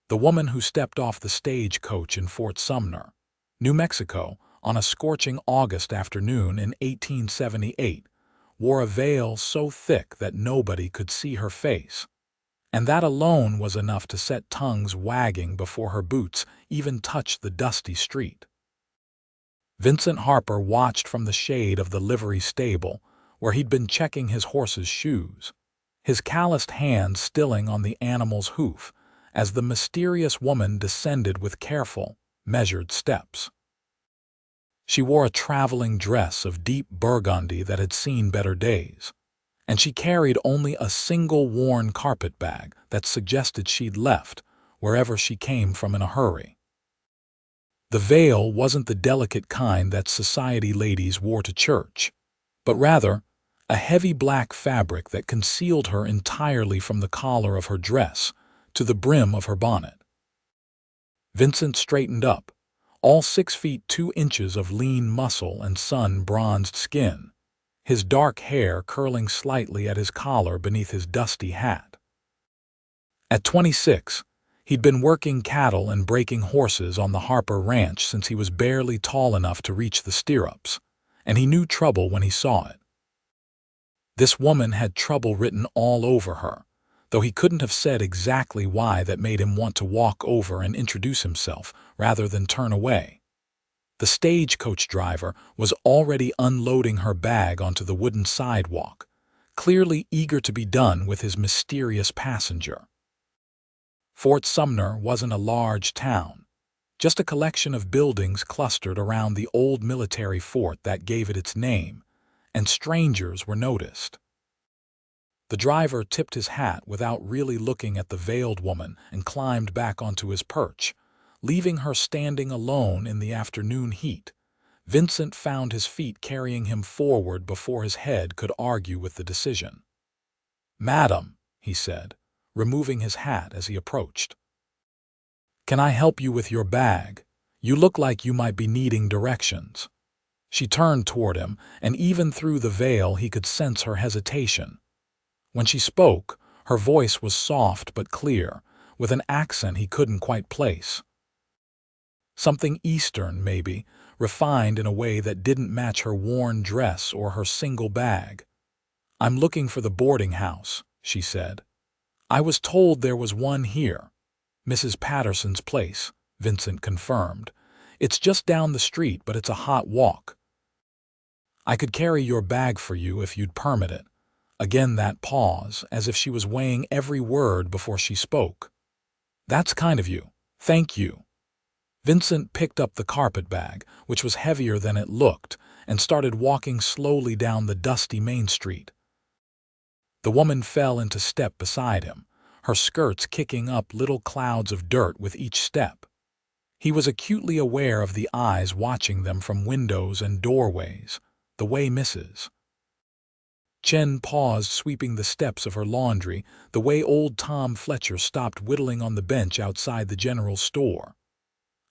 The woman who stepped off the stagecoach in Fort Sumner, New Mexico, on a scorching August afternoon in 1878, wore a veil so thick that nobody could see her face. And that alone was enough to set tongues wagging before her boots even touched the dusty street. Vincent Harper watched from the shade of the livery stable, where he'd been checking his horse's shoes, his calloused hand stilling on the animal's hoof, as the mysterious woman descended with careful, measured steps. She wore a traveling dress of deep burgundy that had seen better days, and she carried only a single worn carpet bag that suggested she'd left wherever she came from in a hurry. The veil wasn't the delicate kind that society ladies wore to church, but rather a heavy black fabric that concealed her entirely from the collar of her dress to the brim of her bonnet. Vincent straightened up, all 6 feet 2 inches of lean muscle and sun-bronzed skin, his dark hair curling slightly at his collar beneath his dusty hat. At 26, he'd been working cattle and breaking horses on the Harper Ranch since he was barely tall enough to reach the stirrups, and he knew trouble when he saw it. This woman had trouble written all over her, though he couldn't have said exactly why that made him want to walk over and introduce himself rather than turn away. The stagecoach driver was already unloading her bag onto the wooden sidewalk, clearly eager to be done with his mysterious passenger. Fort Sumner wasn't a large town, just a collection of buildings clustered around the old military fort that gave it its name, and strangers were noticed. The driver tipped his hat without really looking at the veiled woman and climbed back onto his perch, leaving her standing alone in the afternoon heat. Vincent found his feet carrying him forward before his head could argue with the decision. "Madam," he said, removing his hat as he approached. "Can I help you with your bag? You look like you might be needing directions." She turned toward him, and even through the veil he could sense her hesitation. When she spoke, her voice was soft but clear, with an accent he couldn't quite place. Something Eastern, maybe, refined in a way that didn't match her worn dress or her single bag. "I'm looking for the boarding house," she said. "I was told there was one here." "Mrs. Patterson's place," Vincent confirmed. "It's just down the street, but it's a hot walk." "I could carry your bag for you if you'd permit it." Again that pause, as if she was weighing every word before she spoke. "That's kind of you. Thank you." Vincent picked up the carpet bag, which was heavier than it looked, and started walking slowly down the dusty main street. The woman fell into step beside him, her skirts kicking up little clouds of dirt with each step. He was acutely aware of the eyes watching them from windows and doorways, the way Mrs. Chen paused sweeping the steps of her laundry, the way old Tom Fletcher stopped whittling on the bench outside the general store.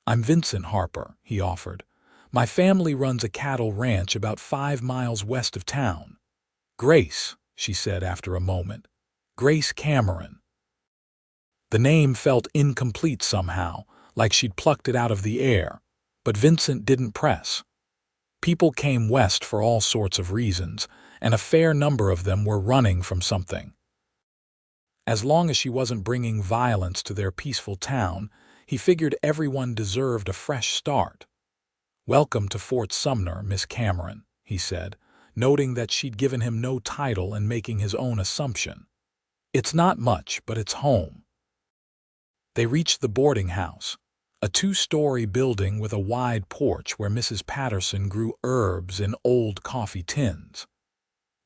"I'm Vincent Harper," he offered. "My family runs a cattle ranch about 5 miles west of town." "Grace," she said after a moment. "Grace Cameron." The name felt incomplete somehow, like she'd plucked it out of the air, but Vincent didn't press. People came west for all sorts of reasons, and a fair number of them were running from something. As long as she wasn't bringing violence to their peaceful town, he figured everyone deserved a fresh start. "Welcome to Fort Sumner, Miss Cameron," he said, noting that she'd given him no title and making his own assumption. "It's not much, but it's home." They reached the boarding house, a 2-story building with a wide porch where Mrs. Patterson grew herbs in old coffee tins.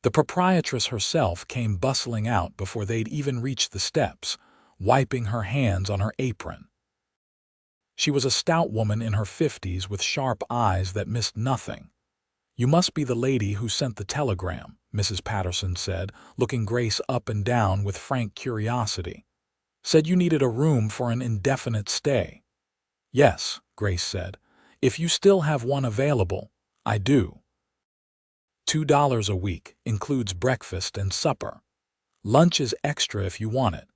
The proprietress herself came bustling out before they'd even reached the steps, wiping her hands on her apron. She was a stout woman in her 50s with sharp eyes that missed nothing. "You must be the lady who sent the telegram," Mrs. Patterson said, looking Grace up and down with frank curiosity. "Said you needed a room for an indefinite stay." "Yes," Grace said. "If you still have one available, I do." $2 a week, includes breakfast and supper. Lunch is extra if you want it.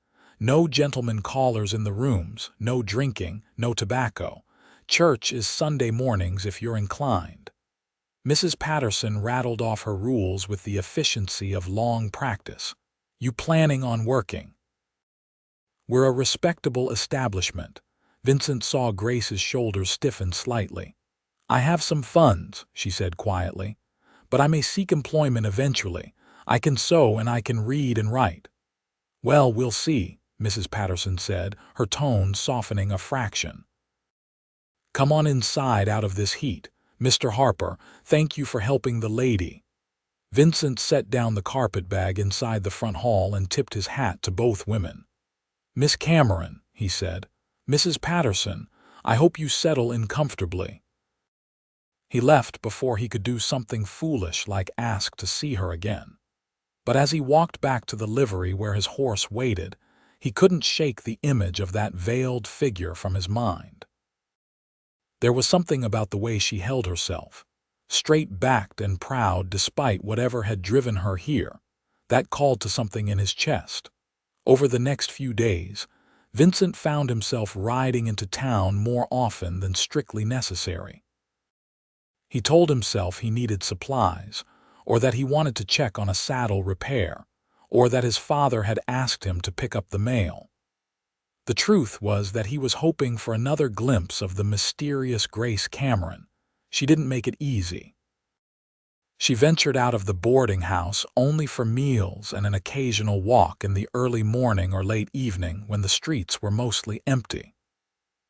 No gentlemen callers in the rooms, no drinking, no tobacco. Church is Sunday mornings if you're inclined. Mrs. Patterson rattled off her rules with the efficiency of long practice. You planning on working? We're a respectable establishment. Vincent saw Grace's shoulders stiffen slightly. I have some funds, she said quietly, but I may seek employment eventually. I can sew and I can read and write. Well, we'll see, Mrs. Patterson said, her tone softening a fraction. Come on inside out of this heat. Mr. Harper, thank you for helping the lady. Vincent set down the carpetbag inside the front hall and tipped his hat to both women. Miss Cameron, he said. Mrs. Patterson, I hope you settle in comfortably. He left before he could do something foolish like ask to see her again. But as he walked back to the livery where his horse waited, he couldn't shake the image of that veiled figure from his mind. There was something about the way she held herself, straight-backed and proud despite whatever had driven her here, that called to something in his chest. Over the next few days, Vincent found himself riding into town more often than strictly necessary. He told himself he needed supplies, or that he wanted to check on a saddle repair, or that his father had asked him to pick up the mail. The truth was that he was hoping for another glimpse of the mysterious Grace Cameron. She didn't make it easy. She ventured out of the boarding house only for meals and an occasional walk in the early morning or late evening when the streets were mostly empty.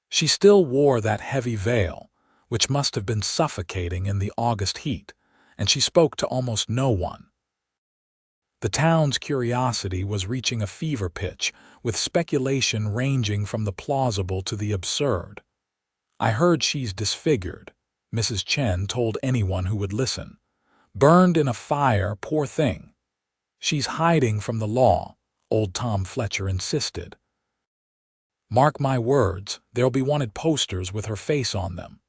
She still wore that heavy veil, which must have been suffocating in the August heat, and she spoke to almost no one. The town's curiosity was reaching a fever pitch, with speculation ranging from the plausible to the absurd. I heard she's disfigured, Mrs. Chen told anyone who would listen. Burned in a fire, poor thing. She's hiding from the law, old Tom Fletcher insisted. Mark my words, there'll be wanted posters with her face on them.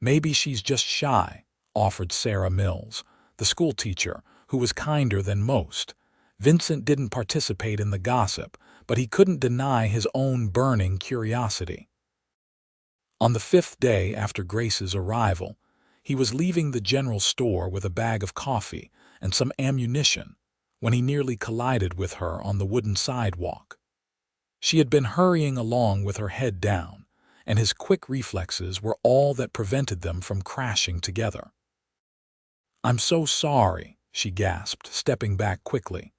Maybe she's just shy, offered Sarah Mills, the schoolteacher, who was kinder than most. Vincent didn't participate in the gossip, but he couldn't deny his own burning curiosity. On the 5th day after Grace's arrival, he was leaving the general store with a bag of coffee and some ammunition when he nearly collided with her on the wooden sidewalk. She had been hurrying along with her head down, and his quick reflexes were all that prevented them from crashing together. I'm so sorry, she gasped, stepping back quickly.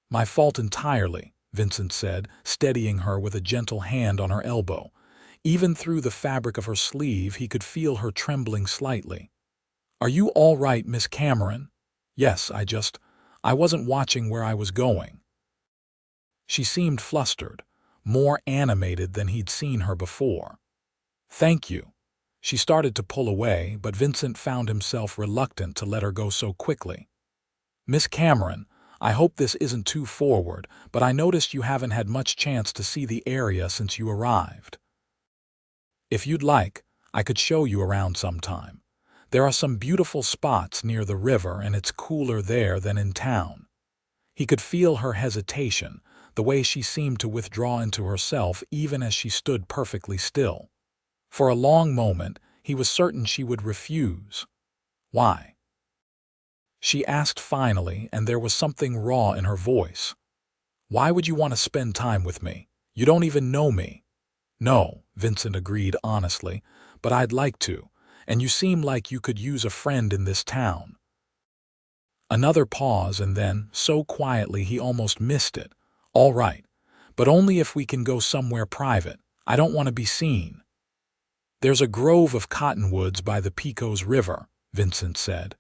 My fault entirely, Vincent said, steadying her with a gentle hand on her elbow. Even through the fabric of her sleeve, he could feel her trembling slightly. Are you all right, Miss Cameron? Yes, I wasn't watching where I was going. She seemed flustered, more animated than he'd seen her before. Thank you. She started to pull away, but Vincent found himself reluctant to let her go so quickly. Miss Cameron, I hope this isn't too forward, but I noticed you haven't had much chance to see the area since you arrived. If you'd like, I could show you around sometime. There are some beautiful spots near the river and it's cooler there than in town. He could feel her hesitation, the way she seemed to withdraw into herself even as she stood perfectly still. For a long moment, he was certain she would refuse. Why? She asked finally, and there was something raw in her voice. Why would you want to spend time with me? You don't even know me. No, Vincent agreed honestly, but I'd like to, and you seem like you could use a friend in this town. Another pause and then, so quietly he almost missed it. All right, but only if we can go somewhere private. I don't want to be seen. There's a grove of cottonwoods by the Pecos River, Vincent said.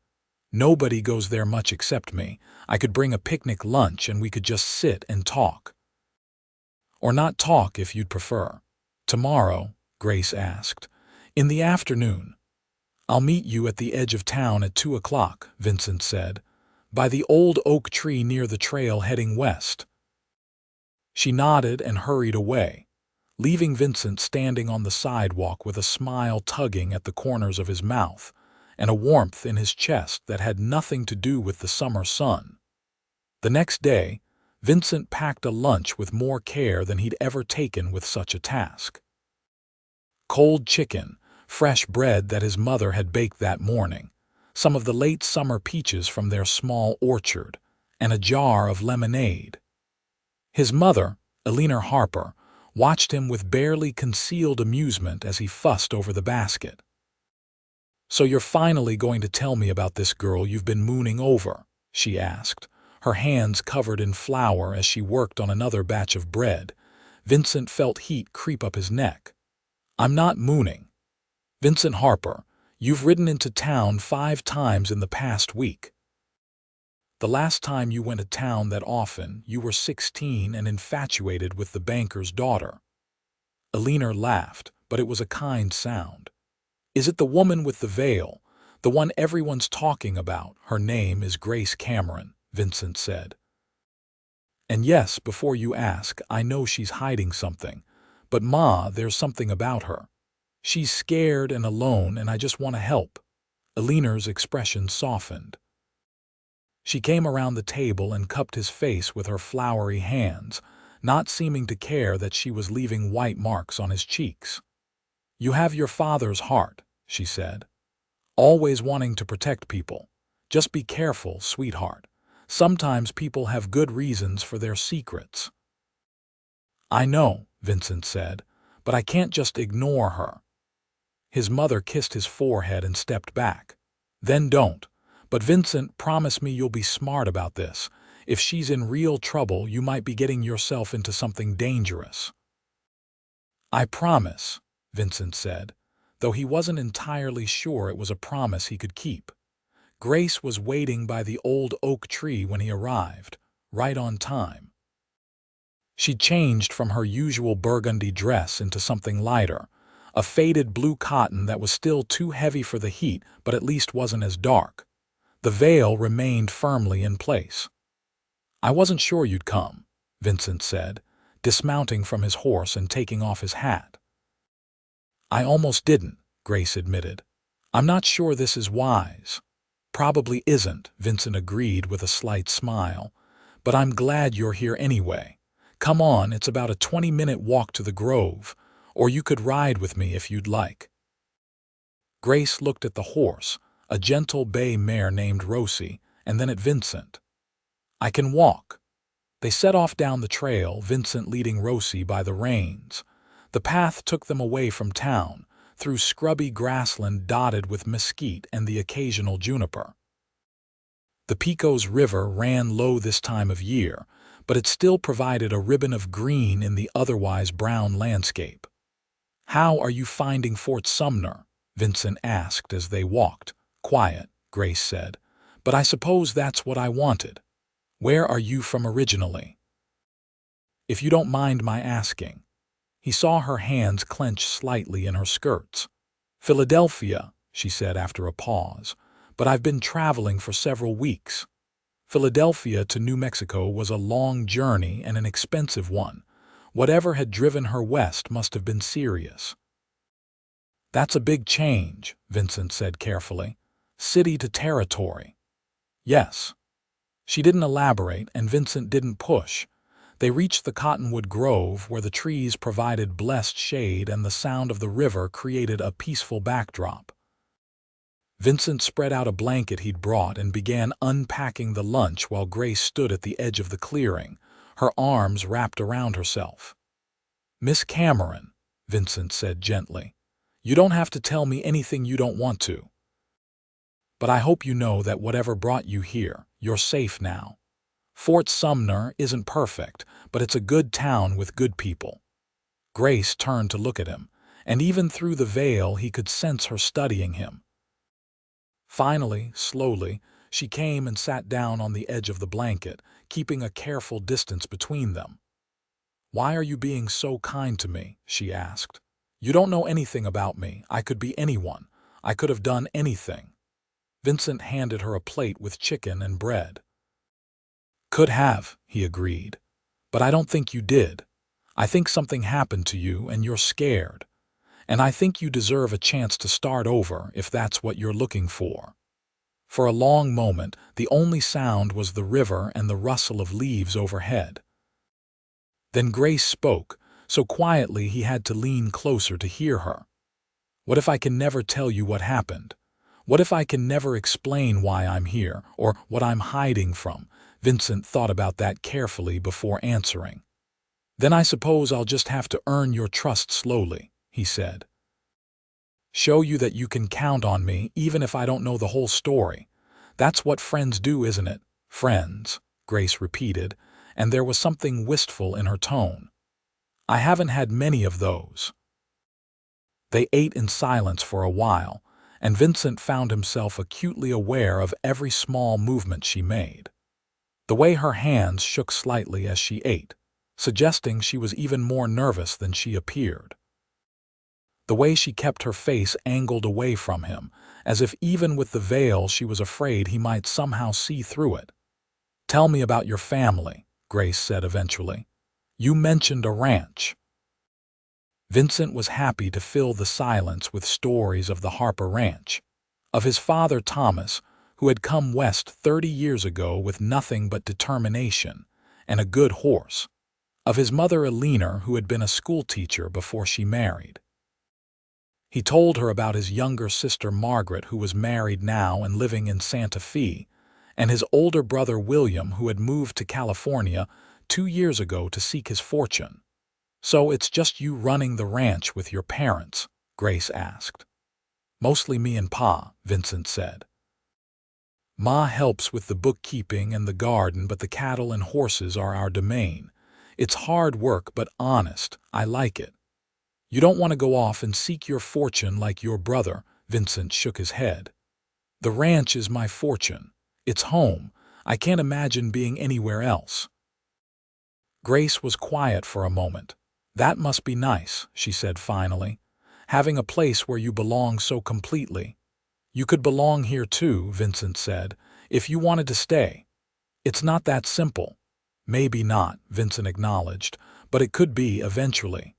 Nobody goes there much except me. I could bring a picnic lunch and we could just sit and talk. Or not talk if you'd prefer. Tomorrow, Grace asked. In the afternoon. I'll meet you at the edge of town at 2 o'clock, Vincent said, by the old oak tree near the trail heading west. She nodded and hurried away, leaving Vincent standing on the sidewalk with a smile tugging at the corners of his mouth and a warmth in his chest that had nothing to do with the summer sun. The next day, Vincent packed a lunch with more care than he'd ever taken with such a task. Cold chicken, fresh bread that his mother had baked that morning, some of the late summer peaches from their small orchard, and a jar of lemonade. His mother, Vincent Harper, watched him with barely concealed amusement as he fussed over the basket. "So you're finally going to tell me about this girl you've been mooning over?" she asked, her hands covered in flour as she worked on another batch of bread. Vincent felt heat creep up his neck. "I'm not mooning. Vincent Harper, you've ridden into town 5 times in the past week. The last time you went to town that often, you were 16 and infatuated with the banker's daughter." Vincent laughed, but it was a kind sound. "Is it the woman with the veil? The one everyone's talking about? Her name is Grace Cameron," Vincent said. "And yes, before you ask, I know she's hiding something. But Ma, there's something about her. She's scared and alone, and I just want to help." Vincent's expression softened. She came around the table and cupped his face with her floury hands, not seeming to care that she was leaving white marks on his cheeks. "You have your father's heart," she said. "Always wanting to protect people. Just be careful, sweetheart. Sometimes people have good reasons for their secrets." "I know," Vincent said, "but I can't just ignore her." His mother kissed his forehead and stepped back. "Then don't. But Vincent, promise me you'll be smart about this. If she's in real trouble, you might be getting yourself into something dangerous." "I promise," Vincent said, though he wasn't entirely sure it was a promise he could keep. Grace was waiting by the old oak tree when he arrived, right on time. She changed from her usual burgundy dress into something lighter, a faded blue cotton that was still too heavy for the heat but at least wasn't as dark. The veil remained firmly in place. "I wasn't sure you'd come," Vincent said, dismounting from his horse and taking off his hat. "I almost didn't," Grace admitted. "I'm not sure this is wise." "Probably isn't," Vincent agreed with a slight smile. "But I'm glad you're here anyway. Come on, it's about a 20-minute walk to the grove, or you could ride with me if you'd like." Grace looked at the horse, a gentle bay mare named Rosie, and then at Vincent. "I can walk." They set off down the trail, Vincent leading Rosie by the reins. The path took them away from town, through scrubby grassland dotted with mesquite and the occasional juniper. The Pecos River ran low this time of year, but it still provided a ribbon of green in the otherwise brown landscape. "How are you finding Fort Sumner?" Vincent asked as they walked. "Quiet," Grace said, "but I suppose that's what I wanted. Where are you from originally?" "If you don't mind my asking." He saw her hands clench slightly in her skirts. "Philadelphia," she said after a pause, "but I've been traveling for several weeks." Philadelphia to New Mexico was a long journey and an expensive one. Whatever had driven her west must have been serious. "That's a big change," Vincent said carefully. "City to territory." "Yes." She didn't elaborate, and Vincent didn't push. They reached the cottonwood grove where the trees provided blessed shade and the sound of the river created a peaceful backdrop. Vincent spread out a blanket he'd brought and began unpacking the lunch while Grace stood at the edge of the clearing, her arms wrapped around herself. "Miss Cameron," Vincent said gently, "you don't have to tell me anything you don't want to. But I hope you know that whatever brought you here, you're safe now. Fort Sumner isn't perfect, but it's a good town with good people." Grace turned to look at him, and even through the veil he could sense her studying him. Finally, slowly, she came and sat down on the edge of the blanket, keeping a careful distance between them. "Why are you being so kind to me?" she asked. "You don't know anything about me. I could be anyone. I could have done anything." Vincent handed her a plate with chicken and bread. "Could have," he agreed. "But I don't think you did. I think something happened to you and you're scared. And I think you deserve a chance to start over if that's what you're looking for." For a long moment, the only sound was the river and the rustle of leaves overhead. Then Grace spoke, so quietly he had to lean closer to hear her. "What if I can never tell you what happened? What if I can never explain why I'm here, or what I'm hiding from?" Vincent thought about that carefully before answering. "Then I suppose I'll just have to earn your trust slowly," he said. "Show you that you can count on me even if I don't know the whole story. That's what friends do, isn't it?" "Friends," Grace repeated, and there was something wistful in her tone. "I haven't had many of those." They ate in silence for a while, and Vincent found himself acutely aware of every small movement she made. The way her hands shook slightly as she ate, suggesting she was even more nervous than she appeared. The way she kept her face angled away from him, as if even with the veil she was afraid he might somehow see through it. "Tell me about your family," Grace said eventually. "You mentioned a ranch." Vincent was happy to fill the silence with stories of the Harper Ranch, of his father Thomas, who had come west 30 years ago with nothing but determination and a good horse, of his mother Eleanor, who had been a schoolteacher before she married. He told her about his younger sister Margaret, who was married now and living in Santa Fe, and his older brother William, who had moved to California 2 years ago to seek his fortune. "So it's just you running the ranch with your parents?" Grace asked. "Mostly me and Pa," Vincent said. "Ma helps with the bookkeeping and the garden, but the cattle and horses are our domain. It's hard work, but honest. I like it." "You don't want to go off and seek your fortune like your brother," Vincent shook his head. "The ranch is my fortune. It's home. I can't imagine being anywhere else." Grace was quiet for a moment. "That must be nice," she said finally. "Having a place where you belong so completely." "You could belong here too," Vincent said, "if you wanted to stay. It's not that simple." "Maybe not," Vincent acknowledged, "but it could be eventually."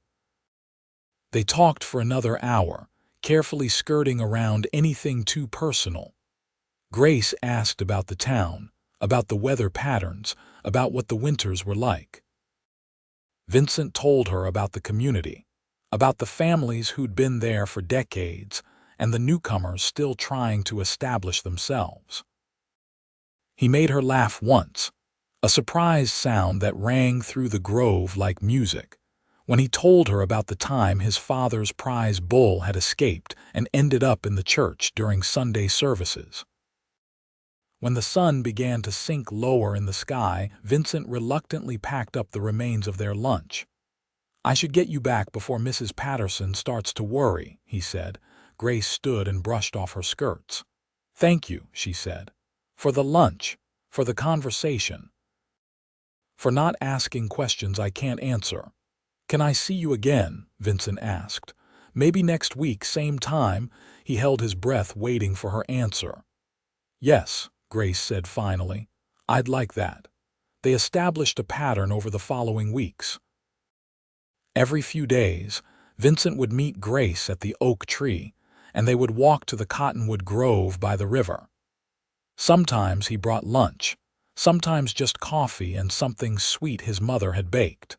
They talked for another hour, carefully skirting around anything too personal. Grace asked about the town, about the weather patterns, about what the winters were like. Vincent told her about the community, about the families who'd been there for decades, and the newcomers still trying to establish themselves. He made her laugh once, a surprised sound that rang through the grove like music, when he told her about the time his father's prize bull had escaped and ended up in the church during Sunday services. When the sun began to sink lower in the sky, Vincent reluctantly packed up the remains of their lunch. "I should get you back before Mrs. Patterson starts to worry," he said. Grace stood and brushed off her skirts. "Thank you," she said, "for the lunch, for the conversation, for not asking questions I can't answer." "Can I see you again?" Vincent asked. "Maybe next week, same time?" He held his breath, waiting for her answer. "Yes," Grace said finally. "I'd like that." They established a pattern over the following weeks. Every few days, Vincent would meet Grace at the oak tree, and they would walk to the cottonwood grove by the river. Sometimes he brought lunch, sometimes just coffee and something sweet his mother had baked.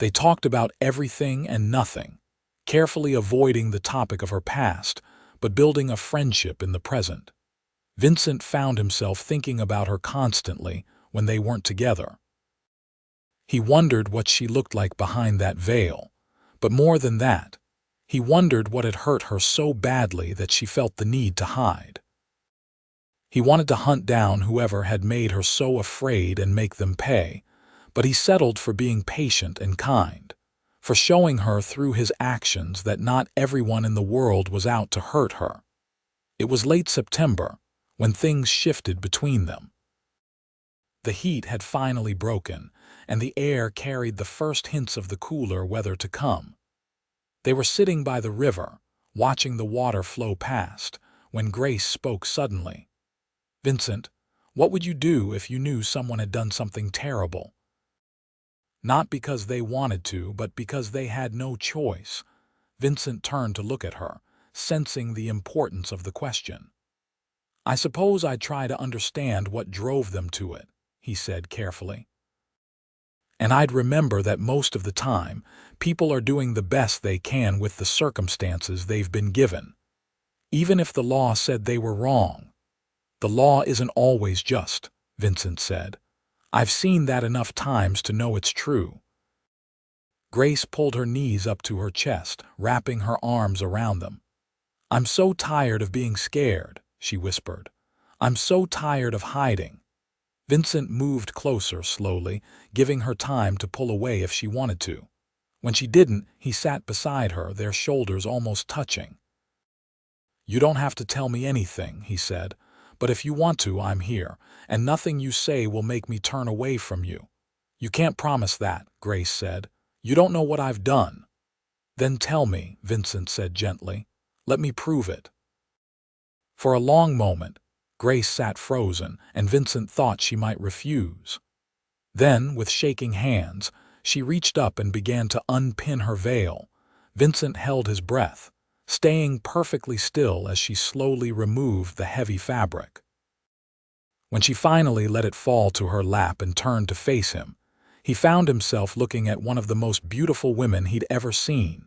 They talked about everything and nothing, carefully avoiding the topic of her past, but building a friendship in the present. Vincent found himself thinking about her constantly when they weren't together. He wondered what she looked like behind that veil, but more than that, he wondered what had hurt her so badly that she felt the need to hide. He wanted to hunt down whoever had made her so afraid and make them pay, but he settled for being patient and kind, for showing her through his actions that not everyone in the world was out to hurt her. It was late September, when things shifted between them. The heat had finally broken, and the air carried the first hints of the cooler weather to come. They were sitting by the river, watching the water flow past, when Grace spoke suddenly. "Vincent, what would you do if you knew someone had done something terrible?" Not because they wanted to, but because they had no choice. Vincent turned to look at her, sensing the importance of the question. I suppose I'd try to understand what drove them to it, he said carefully. And I'd remember that most of the time, people are doing the best they can with the circumstances they've been given. Even if the law said they were wrong. The law isn't always just, Vincent said. I've seen that enough times to know it's true. Grace pulled her knees up to her chest, wrapping her arms around them. I'm so tired of being scared, she whispered. I'm so tired of hiding. Vincent moved closer slowly, giving her time to pull away if she wanted to. When she didn't, he sat beside her, their shoulders almost touching. You don't have to tell me anything, he said, but if you want to, I'm here, and nothing you say will make me turn away from you. You can't promise that, Grace said. You don't know what I've done. Then tell me, Vincent said gently. Let me prove it. For a long moment, Grace sat frozen, and Vincent thought she might refuse. Then, with shaking hands, she reached up and began to unpin her veil. Vincent held his breath, staying perfectly still as she slowly removed the heavy fabric. When she finally let it fall to her lap and turned to face him, he found himself looking at one of the most beautiful women he'd ever seen.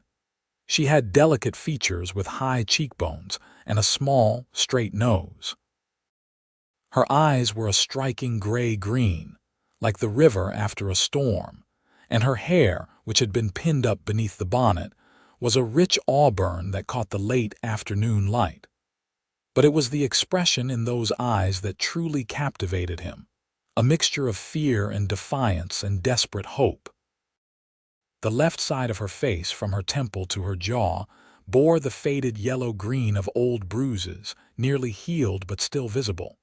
She had delicate features with high cheekbones and a small, straight nose. Her eyes were a striking gray-green, like the river after a storm, and her hair, which had been pinned up beneath the bonnet, was a rich auburn that caught the late afternoon light. But it was the expression in those eyes that truly captivated him, a mixture of fear and defiance and desperate hope. The left side of her face, from her temple to her jaw, bore the faded yellow-green of old bruises, nearly healed but still visible.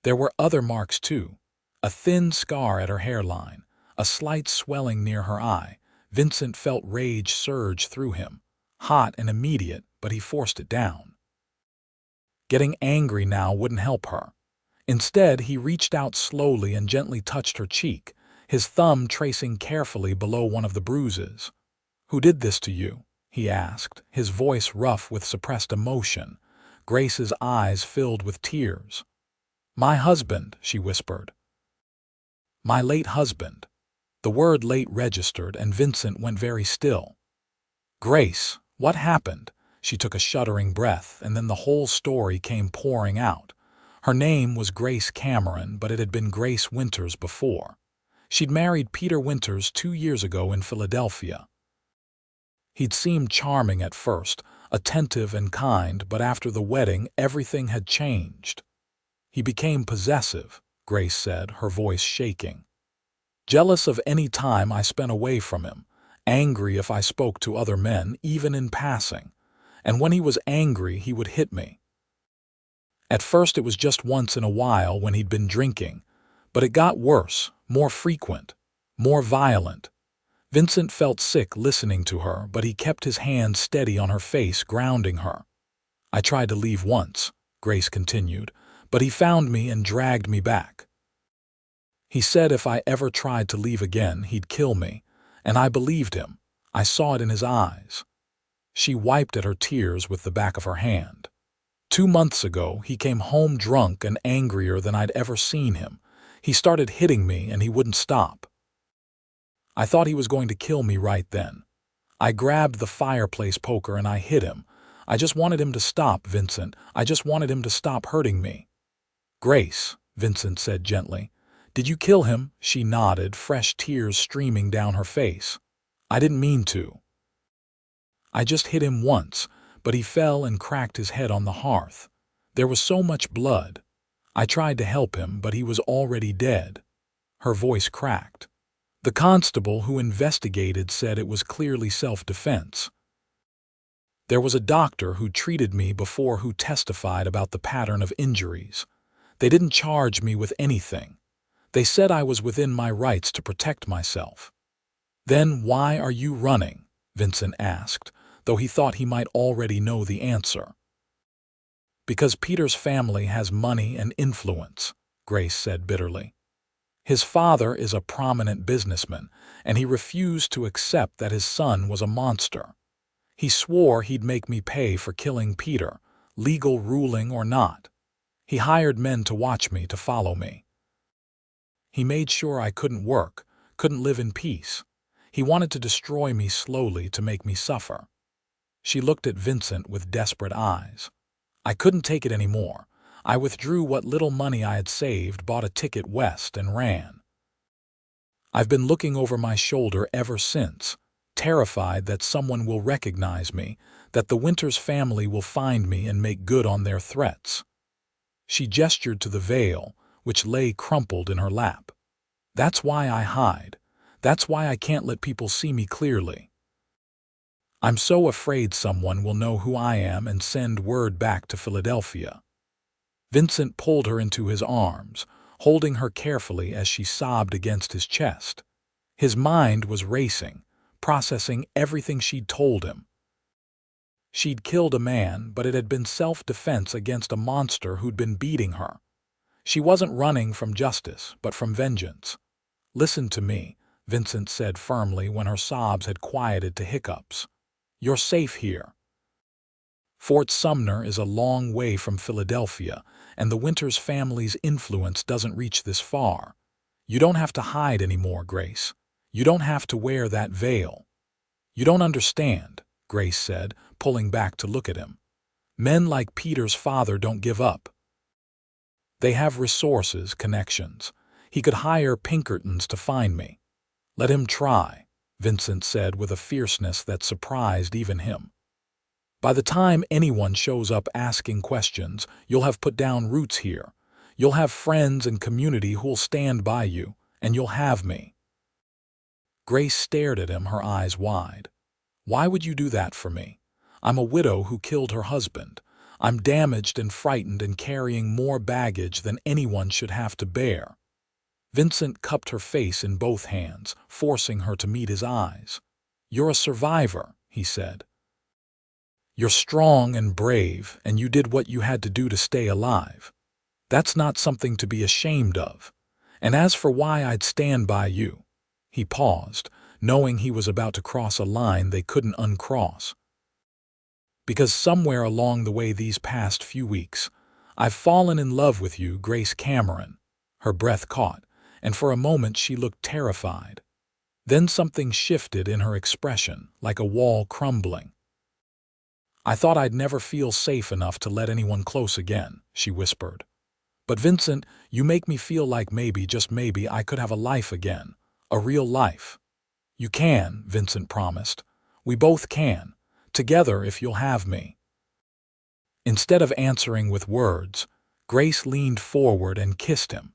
There were other marks too, a thin scar at her hairline, a slight swelling near her eye. Vincent felt rage surge through him, hot and immediate, but he forced it down. Getting angry now wouldn't help her. Instead, he reached out slowly and gently touched her cheek, his thumb tracing carefully below one of the bruises. "Who did this to you?" he asked, his voice rough with suppressed emotion. Grace's eyes filled with tears. "My husband," she whispered. "My late husband." The word late registered, and Vincent went very still. "Grace, what happened?" She took a shuddering breath, and then the whole story came pouring out. Her name was Grace Cameron, but it had been Grace Winters before. She'd married Peter Winters 2 years ago in Philadelphia. He'd seemed charming at first, attentive and kind, but after the wedding, everything had changed. He became possessive, Grace said, her voice shaking. Jealous of any time I spent away from him, angry if I spoke to other men, even in passing. And when he was angry, he would hit me. At first it was just once in a while when he'd been drinking, but it got worse, more frequent, more violent. Vincent felt sick listening to her, but he kept his hand steady on her face, grounding her. "I tried to leave once," Grace continued, "but he found me and dragged me back. He said if I ever tried to leave again, he'd kill me, and I believed him. I saw it in his eyes." She wiped at her tears with the back of her hand. "2 months ago, he came home drunk and angrier than I'd ever seen him. He started hitting me and he wouldn't stop. I thought he was going to kill me right then. I grabbed the fireplace poker and I hit him. I just wanted him to stop, Vincent. I just wanted him to stop hurting me." "Grace," Vincent said gently. "Did you kill him?" She nodded, fresh tears streaming down her face. "I didn't mean to. I just hit him once, but he fell and cracked his head on the hearth. There was so much blood. I tried to help him, but he was already dead." Her voice cracked. "The constable who investigated said it was clearly self-defense. There was a doctor who treated me before who testified about the pattern of injuries. They didn't charge me with anything. They said I was within my rights to protect myself." "Then why are you running?" Vincent asked, though he thought he might already know the answer. "Because Peter's family has money and influence," Grace said bitterly. "His father is a prominent businessman, and he refused to accept that his son was a monster. He swore he'd make me pay for killing Peter, legal ruling or not. He hired men to watch me, to follow me. He made sure I couldn't work, couldn't live in peace. He wanted to destroy me slowly, to make me suffer." She looked at Vincent with desperate eyes. "I couldn't take it anymore. I withdrew what little money I had saved, bought a ticket west, and ran. I've been looking over my shoulder ever since, terrified that someone will recognize me, that the Winters family will find me and make good on their threats." She gestured to the veil, which lay crumpled in her lap. "That's why I hide. That's why I can't let people see me clearly. I'm so afraid someone will know who I am and send word back to Philadelphia." Vincent pulled her into his arms, holding her carefully as she sobbed against his chest. His mind was racing, processing everything she'd told him. She'd killed a man, but it had been self-defense against a monster who'd been beating her. She wasn't running from justice, but from vengeance. "Listen to me," Vincent said firmly when her sobs had quieted to hiccups. "You're safe here. Fort Sumner is a long way from Philadelphia, and the Winters family's influence doesn't reach this far. You don't have to hide anymore, Grace. You don't have to wear that veil." "You don't understand," Grace said, pulling back to look at him. "Men like Peter's father don't give up. They have resources, connections. He could hire Pinkertons to find me." "Let him try," Vincent said with a fierceness that surprised even him. "By the time anyone shows up asking questions, you'll have put down roots here. You'll have friends and community who'll stand by you, and you'll have me." Grace stared at him, her eyes wide. "Why would you do that for me? I'm a widow who killed her husband. I'm damaged and frightened and carrying more baggage than anyone should have to bear." Vincent cupped her face in both hands, forcing her to meet his eyes. "You're a survivor," he said. "You're strong and brave, and you did what you had to do to stay alive. That's not something to be ashamed of. And as for why I'd stand by you—" He paused, knowing he was about to cross a line they couldn't uncross. "Because somewhere along the way these past few weeks, I've fallen in love with you, Grace Cameron." Her breath caught, and for a moment she looked terrified. Then something shifted in her expression, like a wall crumbling. "I thought I'd never feel safe enough to let anyone close again," she whispered. "But Vincent, you make me feel like maybe, just maybe, I could have a life again. A real life." "You can," Vincent promised. "We both can. Together, if you'll have me." Instead of answering with words, Grace leaned forward and kissed him.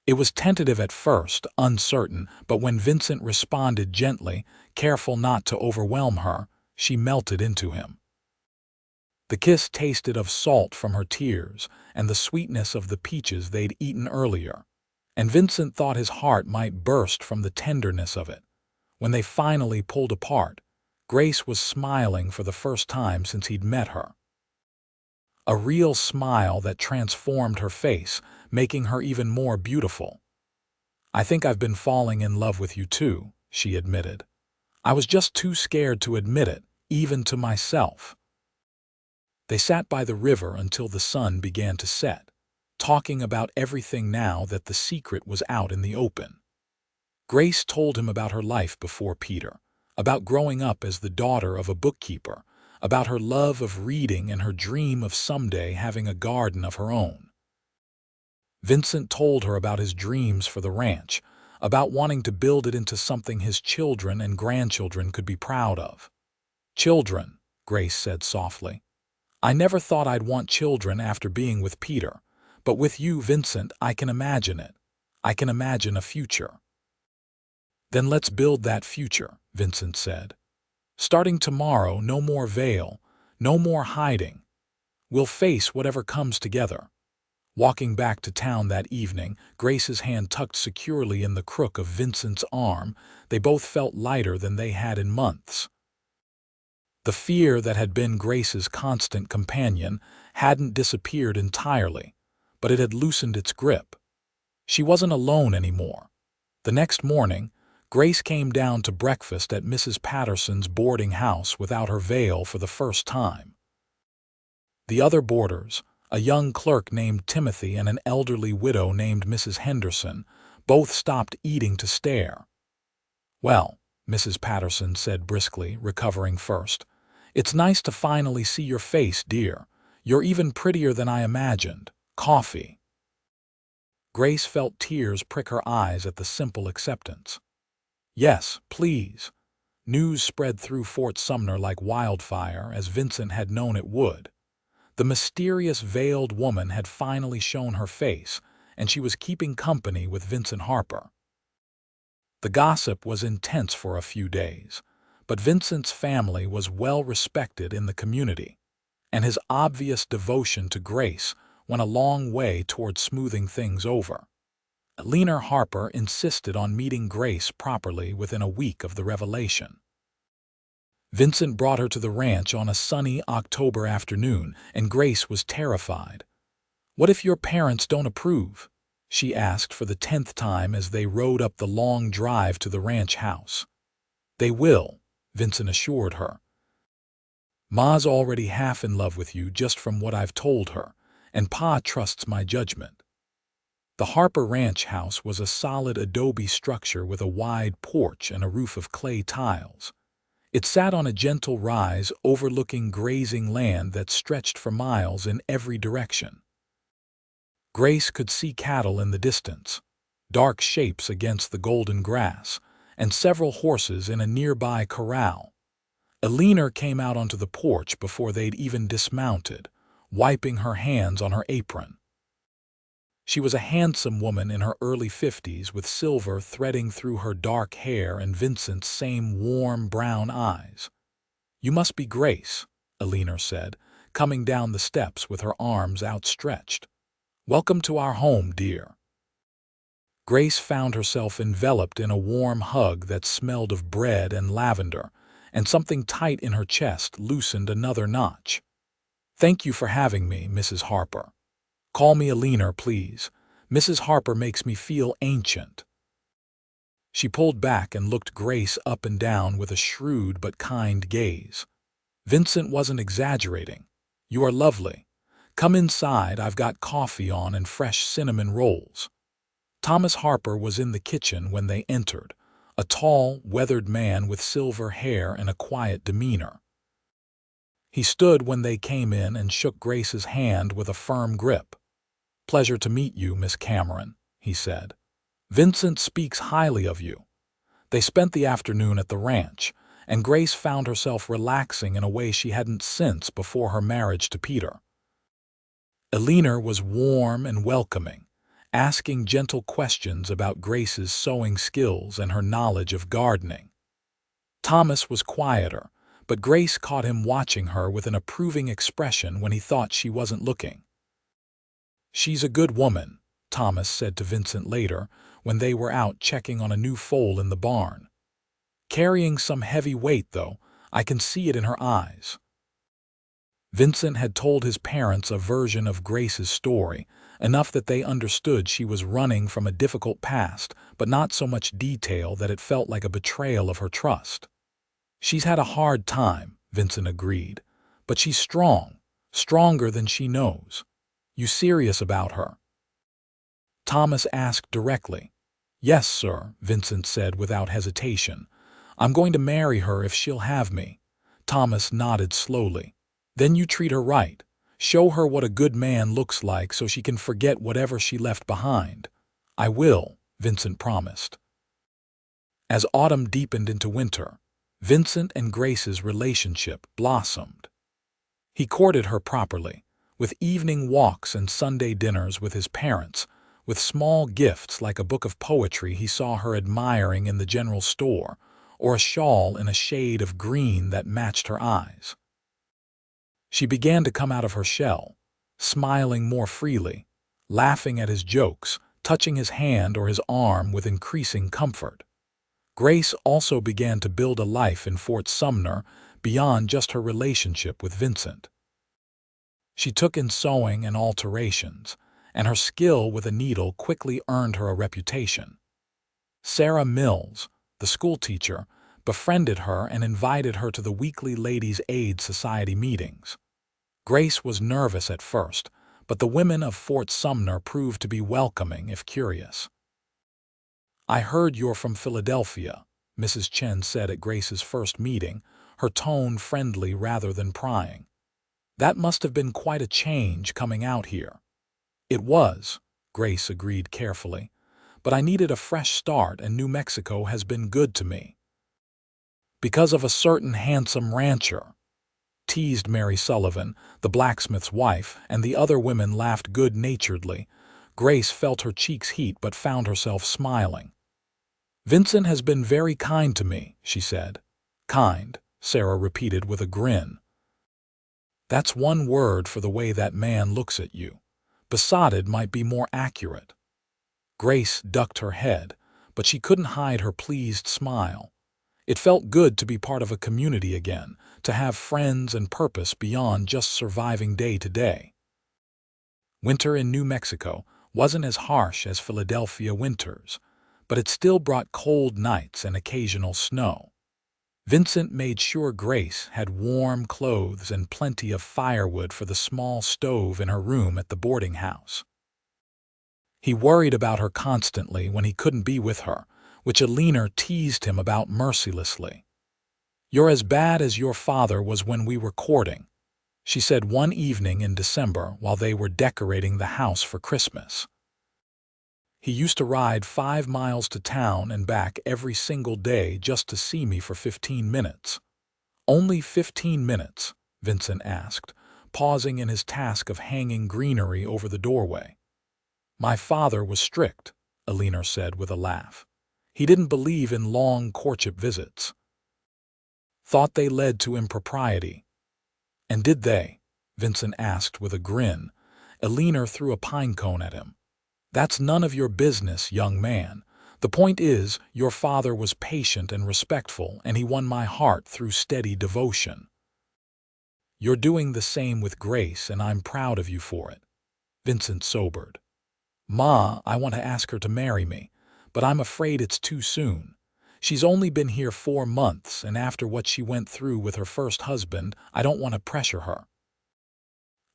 It was tentative at first, uncertain, but when Vincent responded gently, careful not to overwhelm her, she melted into him. The kiss tasted of salt from her tears and the sweetness of the peaches they'd eaten earlier, and Vincent thought his heart might burst from the tenderness of it. When they finally pulled apart, Grace was smiling for the first time since he'd met her. A real smile that transformed her face, making her even more beautiful. "I think I've been falling in love with you too," she admitted. "I was just too scared to admit it, even to myself." They sat by the river until the sun began to set, talking about everything now that the secret was out in the open. Grace told him about her life before Peter, about growing up as the daughter of a bookkeeper, about her love of reading and her dream of someday having a garden of her own. Vincent told her about his dreams for the ranch, about wanting to build it into something his children and grandchildren could be proud of. "Children," Grace said softly. "I never thought I'd want children after being with Peter, but with you, Vincent, I can imagine it. I can imagine a future." "Then let's build that future," Vincent said. "Starting tomorrow, no more veil, no more hiding. We'll face whatever comes together." Walking back to town that evening, Grace's hand tucked securely in the crook of Vincent's arm, they both felt lighter than they had in months. The fear that had been Grace's constant companion hadn't disappeared entirely, but it had loosened its grip. She wasn't alone anymore. The next morning, Grace came down to breakfast at Mrs. Patterson's boarding house without her veil for the first time. The other boarders, A young clerk named Timothy and an elderly widow named Mrs. Henderson both stopped eating to stare. "Well," Mrs. Patterson said briskly, recovering first, "it's nice to finally see your face, dear. You're even prettier than I imagined. Coffee." Grace felt tears prick her eyes at the simple acceptance. "Yes, please." News spread through Fort Sumner like wildfire, as Vincent had known it would. The mysterious veiled woman had finally shown her face, and she was keeping company with Vincent Harper. The gossip was intense for a few days, but Vincent's family was well respected in the community, and his obvious devotion to Grace went a long way toward smoothing things over. Vincent Harper insisted on meeting Grace properly within a week of the revelation. Vincent brought her to the ranch on a sunny October afternoon, and Grace was terrified. "What if your parents don't approve?" she asked for the 10th time as they rode up the long drive to the ranch house. "They will," Vincent assured her. "Ma's already half in love with you just from what I've told her, and Pa trusts my judgment." The Harper Ranch house was a solid adobe structure with a wide porch and a roof of clay tiles. It sat on a gentle rise overlooking grazing land that stretched for miles in every direction. Grace could see cattle in the distance, dark shapes against the golden grass, and several horses in a nearby corral. Eleanor came out onto the porch before they'd even dismounted, wiping her hands on her apron. She was a handsome woman in her early 50s with silver threading through her dark hair and Vincent's same warm brown eyes. "You must be Grace," Eleanor said, coming down the steps with her arms outstretched. "Welcome to our home, dear." Grace found herself enveloped in a warm hug that smelled of bread and lavender, and something tight in her chest loosened another notch. "Thank you for having me, Mrs. Harper. Call me Eleanor, please. Mrs. Harper makes me feel ancient." She pulled back and looked Grace up and down with a shrewd but kind gaze. Vincent wasn't exaggerating. "You are lovely. Come inside, I've got coffee on and fresh cinnamon rolls." Thomas Harper was in the kitchen when they entered, a tall, weathered man with silver hair and a quiet demeanor. He stood when they came in and shook Grace's hand with a firm grip. "Pleasure to meet you, Miss Cameron," he said. "Vincent speaks highly of you." They spent the afternoon at the ranch, and Grace found herself relaxing in a way she hadn't since before her marriage to Peter. Eleanor was warm and welcoming, asking gentle questions about Grace's sewing skills and her knowledge of gardening. Thomas was quieter, but Grace caught him watching her with an approving expression when he thought she wasn't looking. "She's a good woman," Thomas said to Vincent later when they were out checking on a new foal in the barn. "Carrying some heavy weight, though. I can see it in her eyes." Vincent had told his parents a version of Grace's story, enough that they understood she was running from a difficult past, but not so much detail that it felt like a betrayal of her trust. "She's had a hard time," Vincent agreed, "but she's strong, stronger than she knows. You serious about her?" Thomas asked directly. "Yes, sir," Vincent said without hesitation. "I'm going to marry her if she'll have me." Thomas nodded slowly. "Then you treat her right. Show her what a good man looks like so she can forget whatever she left behind." "I will," Vincent promised. As autumn deepened into winter, Vincent and Grace's relationship blossomed. He courted her properly, with evening walks and Sunday dinners with his parents, with small gifts like a book of poetry he saw her admiring in the general store, or a shawl in a shade of green that matched her eyes. She began to come out of her shell, smiling more freely, laughing at his jokes, touching his hand or his arm with increasing comfort. Grace also began to build a life in Fort Sumner beyond just her relationship with Vincent. She took in sewing and alterations, and her skill with a needle quickly earned her a reputation. Sarah Mills, the schoolteacher, befriended her and invited her to the weekly Ladies' Aid Society meetings. Grace was nervous at first, but the women of Fort Sumner proved to be welcoming if curious. "I heard you're from Philadelphia," Mrs. Chen said at Grace's first meeting, her tone friendly rather than prying. "That must have been quite a change coming out here." "It was," Grace agreed carefully, "but I needed a fresh start and New Mexico has been good to me." "Because of a certain handsome rancher," teased Mary Sullivan, the blacksmith's wife, and the other women laughed good-naturedly. Grace felt her cheeks heat but found herself smiling. "Vincent has been very kind to me," she said. "Kind," Sarah repeated with a grin. "That's one word for the way that man looks at you. Besotted might be more accurate." Grace ducked her head, but she couldn't hide her pleased smile. It felt good to be part of a community again, to have friends and purpose beyond just surviving day to day. Winter in New Mexico wasn't as harsh as Philadelphia winters, but it still brought cold nights and occasional snow. Vincent made sure Grace had warm clothes and plenty of firewood for the small stove in her room at the boarding house. He worried about her constantly when he couldn't be with her, which Alina teased him about mercilessly. "You're as bad as your father was when we were courting," she said one evening in December while they were decorating the house for Christmas. "He used to ride 5 miles to town and back every single day just to see me for 15 minutes. "Only 15 minutes?" Vincent asked, pausing in his task of hanging greenery over the doorway. "My father was strict," Alina said with a laugh. "He didn't believe in long courtship visits. Thought they led to impropriety." "And did they?" Vincent asked with a grin. Alina threw a pinecone at him. "That's none of your business, young man. The point is, your father was patient and respectful, and he won my heart through steady devotion. You're doing the same with Grace, and I'm proud of you for it." Vincent sobered. "Ma, I want to ask her to marry me, but I'm afraid it's too soon. She's only been here 4 months, and after what she went through with her first husband, I don't want to pressure her."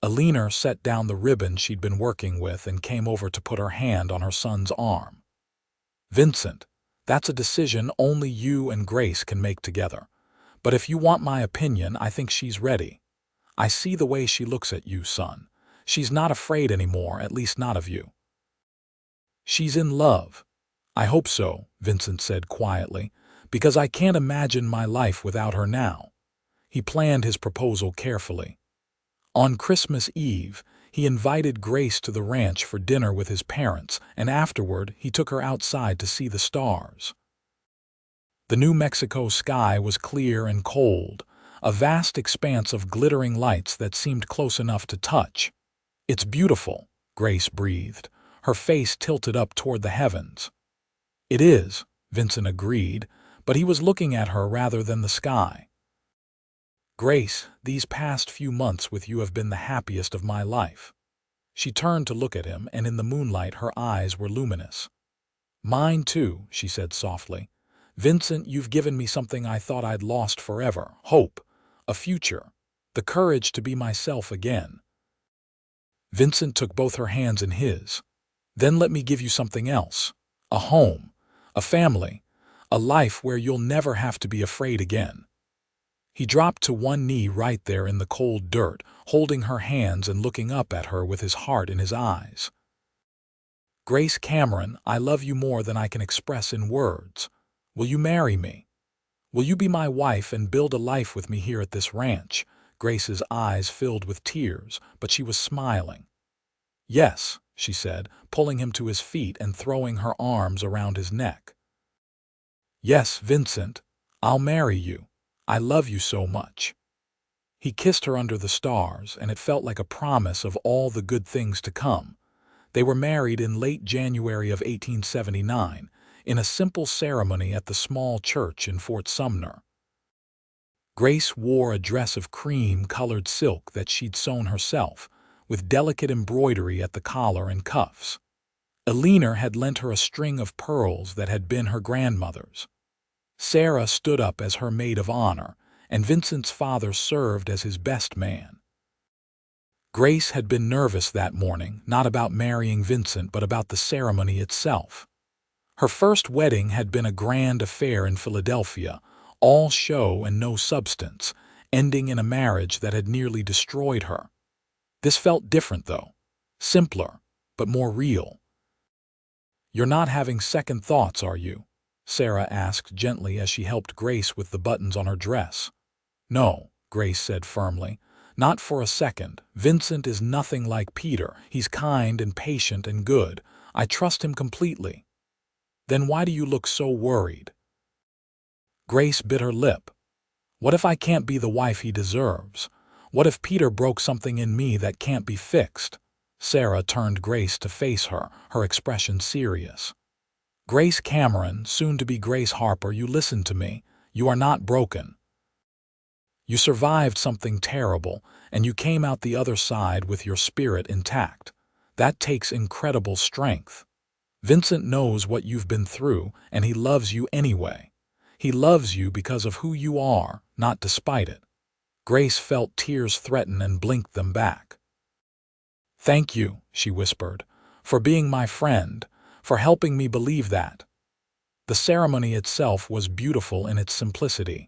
Alina set down the ribbon she'd been working with and came over to put her hand on her son's arm. "Vincent, that's a decision only you and Grace can make together. But if you want my opinion, I think she's ready. I see the way she looks at you, son. She's not afraid anymore, at least not of you." "She's in love." "I hope so," Vincent said quietly, "because I can't imagine my life without her now." He planned his proposal carefully. On Christmas Eve, he invited Grace to the ranch for dinner with his parents, and afterward he took her outside to see the stars. The New Mexico sky was clear and cold, a vast expanse of glittering lights that seemed close enough to touch. "It's beautiful," Grace breathed, her face tilted up toward the heavens. "It is," Vincent agreed, but he was looking at her rather than the sky. "Grace, these past few months with you have been the happiest of my life." She turned to look at him, and in the moonlight her eyes were luminous. "Mine too," she said softly. "Vincent, you've given me something I thought I'd lost forever: hope, a future, the courage to be myself again." Vincent took both her hands in his. "Then let me give you something else: a home, a family, a life where you'll never have to be afraid again." He dropped to one knee right there in the cold dirt, holding her hands and looking up at her with his heart in his eyes. "Grace Cameron, I love you more than I can express in words. Will you marry me? Will you be my wife and build a life with me here at this ranch?" Grace's eyes filled with tears, but she was smiling. "Yes," she said, pulling him to his feet and throwing her arms around his neck. "Yes, Vincent, I'll marry you. I love you so much." He kissed her under the stars, and it felt like a promise of all the good things to come. They were married in late January of 1879, in a simple ceremony at the small church in Fort Sumner. Grace wore a dress of cream-colored silk that she'd sewn herself, with delicate embroidery at the collar and cuffs. Alina had lent her a string of pearls that had been her grandmother's. Sarah stood up as her maid of honor, and Vincent's father served as his best man. Grace had been nervous that morning, not about marrying Vincent but about the ceremony itself. Her first wedding had been a grand affair in Philadelphia, all show and no substance, ending in a marriage that had nearly destroyed her. This felt different, though. Simpler, but more real. "You're not having second thoughts, are you?" Sarah asked gently as she helped Grace with the buttons on her dress. "No," Grace said firmly. "Not for a second. Vincent is nothing like Peter. He's kind and patient and good. I trust him completely." "Then why do you look so worried?" Grace bit her lip. "What if I can't be the wife he deserves? What if Peter broke something in me that can't be fixed?" Sarah turned Grace to face her, her expression serious. "Grace Cameron, soon to be Grace Harper, you listen to me. You are not broken. You survived something terrible, and you came out the other side with your spirit intact. That takes incredible strength. Vincent knows what you've been through, and he loves you anyway. He loves you because of who you are, not despite it." Grace felt tears threaten and blinked them back. "Thank you," she whispered, "for being my friend, for helping me believe that." The ceremony itself was beautiful in its simplicity.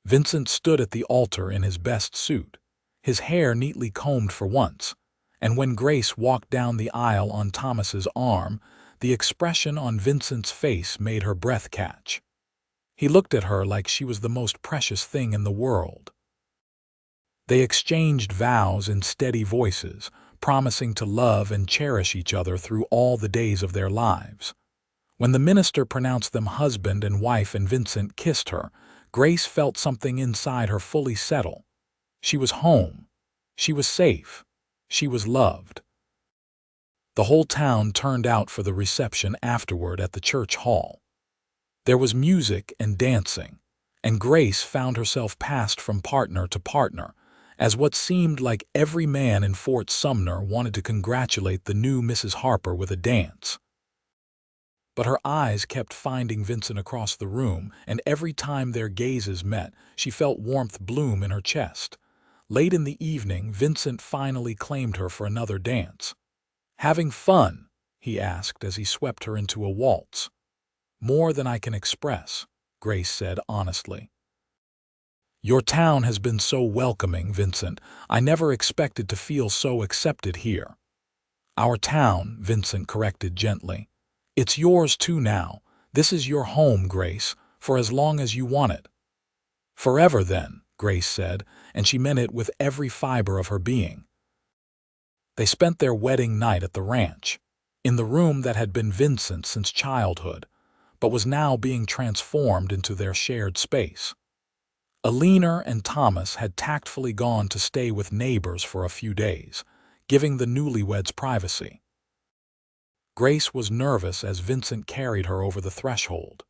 Vincent stood at the altar in his best suit, his hair neatly combed for once, and when Grace walked down the aisle on Thomas's arm, the expression on Vincent's face made her breath catch. He looked at her like she was the most precious thing in the world. They exchanged vows in steady voices, promising to love and cherish each other through all the days of their lives. When the minister pronounced them husband and wife and Vincent kissed her, Grace felt something inside her fully settle. She was home. She was safe. She was loved. The whole town turned out for the reception afterward at the church hall. There was music and dancing, and Grace found herself passed from partner to partner, as what seemed like every man in Fort Sumner wanted to congratulate the new Mrs. Harper with a dance. But her eyes kept finding Vincent across the room, and every time their gazes met, she felt warmth bloom in her chest. Late in the evening, Vincent finally claimed her for another dance. "Having fun?" he asked as he swept her into a waltz. "More than I can express," Grace said honestly. "Your town has been so welcoming, Vincent. I never expected to feel so accepted here." "Our town," Vincent corrected gently. "It's yours too now. This is your home, Grace, for as long as you want it." "Forever then," Grace said, and she meant it with every fiber of her being. They spent their wedding night at the ranch, in the room that had been Vincent's since childhood, but was now being transformed into their shared space. Alina and Thomas had tactfully gone to stay with neighbors for a few days, giving the newlyweds privacy. Grace was nervous as Vincent carried her over the threshold.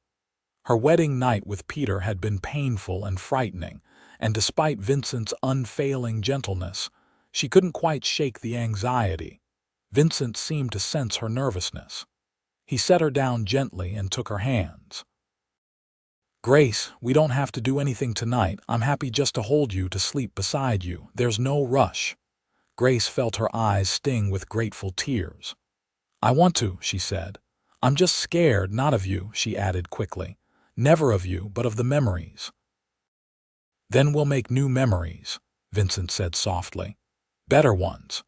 Her wedding night with Peter had been painful and frightening, and despite Vincent's unfailing gentleness, she couldn't quite shake the anxiety. Vincent seemed to sense her nervousness. He set her down gently and took her hands. "Grace, we don't have to do anything tonight. I'm happy just to hold you, to sleep beside you. There's no rush." Grace felt her eyes sting with grateful tears. "I want to," she said. "I'm just scared, not of you," she added quickly. "Never of you, but of the memories." "Then we'll make new memories," Vincent said softly. "Better ones.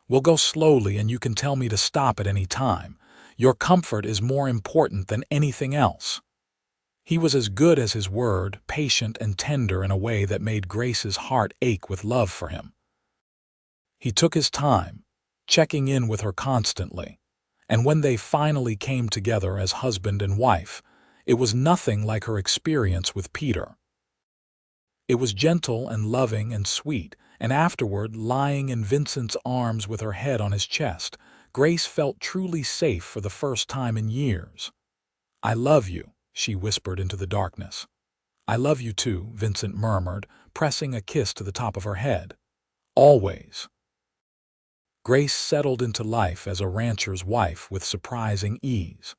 We'll go slowly and you can tell me to stop at any time. Your comfort is more important than anything else." He was as good as his word, patient and tender in a way that made Grace's heart ache with love for him. He took his time, checking in with her constantly, and when they finally came together as husband and wife, it was nothing like her experience with Peter. It was gentle and loving and sweet, and afterward, lying in Vincent's arms with her head on his chest, Grace felt truly safe for the first time in years. "I love you," she whispered into the darkness. "I love you too," Vincent murmured, pressing a kiss to the top of her head. "Always." Grace settled into life as a rancher's wife with surprising ease.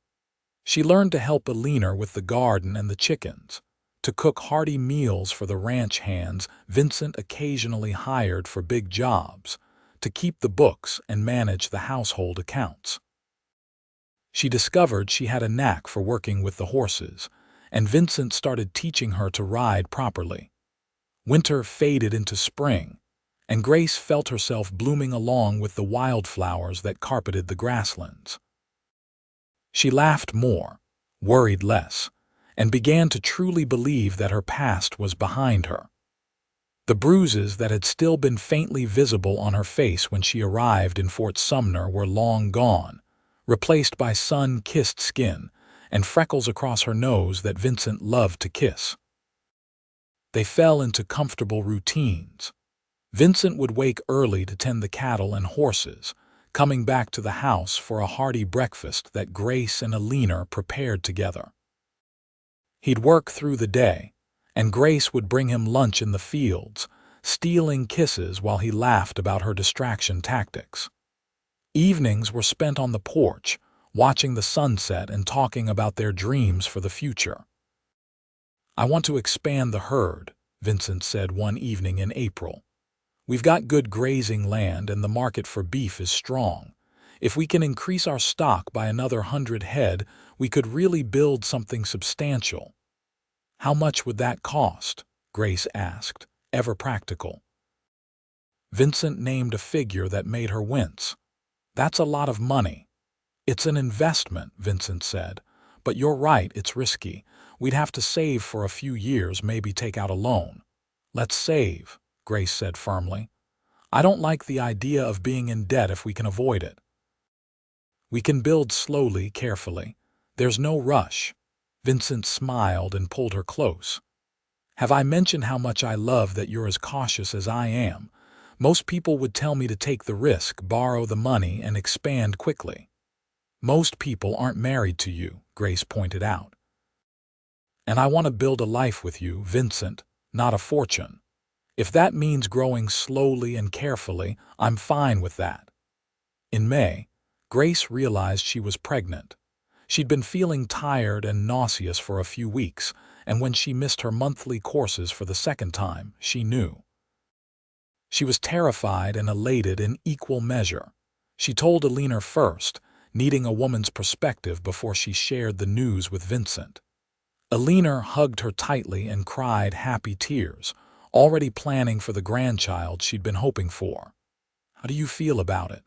She learned to help Alina with the garden and the chickens, to cook hearty meals for the ranch hands Vincent occasionally hired for big jobs, to keep the books and manage the household accounts. She discovered she had a knack for working with the horses, and Vincent started teaching her to ride properly. Winter faded into spring, and Grace felt herself blooming along with the wildflowers that carpeted the grasslands. She laughed more, worried less, and began to truly believe that her past was behind her. The bruises that had still been faintly visible on her face when she arrived in Fort Sumner were long gone, replaced by sun-kissed skin and freckles across her nose that Vincent loved to kiss. They fell into comfortable routines. Vincent would wake early to tend the cattle and horses, coming back to the house for a hearty breakfast that Grace and Alina prepared together. He'd work through the day, and Grace would bring him lunch in the fields, stealing kisses while he laughed about her distraction tactics. Evenings were spent on the porch, watching the sunset and talking about their dreams for the future. "I want to expand the herd," Vincent said one evening in April. "We've got good grazing land and the market for beef is strong. If we can increase our stock by another 100 head, we could really build something substantial." "How much would that cost?" Grace asked, ever practical. Vincent named a figure that made her wince. "That's a lot of money." "It's an investment," Vincent said. "But you're right, it's risky. We'd have to save for a few years, maybe take out a loan." "Let's save," Grace said firmly. "I don't like the idea of being in debt if we can avoid it." "We can build slowly, carefully. There's no rush." Vincent smiled and pulled her close. "Have I mentioned how much I love that you're as cautious as I am? Most people would tell me to take the risk, borrow the money, and expand quickly." "Most people aren't married to you," Grace pointed out. "And I want to build a life with you, Vincent, not a fortune. If that means growing slowly and carefully, I'm fine with that." In May, Grace realized she was pregnant. She'd been feeling tired and nauseous for a few weeks, and when she missed her monthly courses for the second time, she knew. She was terrified and elated in equal measure. She told Alina first, needing a woman's perspective before she shared the news with Vincent. Alina hugged her tightly and cried happy tears, already planning for the grandchild she'd been hoping for. "How do you feel about it?"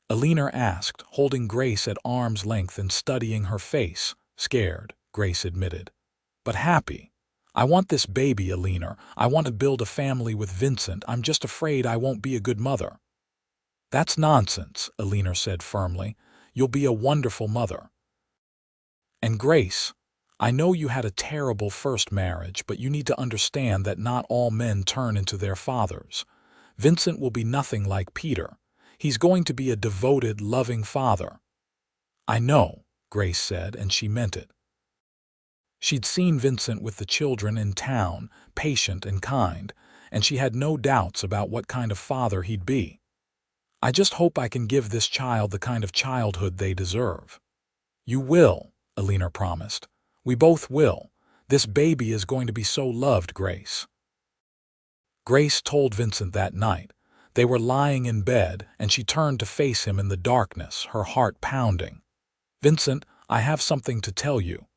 Alina asked, holding Grace at arm's length and studying her face. "Scared," Grace admitted. "But happy. I want this baby, Alina. I want to build a family with Vincent. I'm just afraid I won't be a good mother." "That's nonsense," Alina said firmly. "You'll be a wonderful mother." "And Grace, I know you had a terrible first marriage, but you need to understand that not all men turn into their fathers. Vincent will be nothing like Peter. He's going to be a devoted, loving father." "I know," Grace said, and she meant it. She'd seen Vincent with the children in town, patient and kind, and she had no doubts about what kind of father he'd be. "I just hope I can give this child the kind of childhood they deserve." "You will," Alina promised. "We both will. This baby is going to be so loved, Grace." Grace told Vincent that night. They were lying in bed, and she turned to face him in the darkness, her heart pounding. "Vincent, I have something to tell you."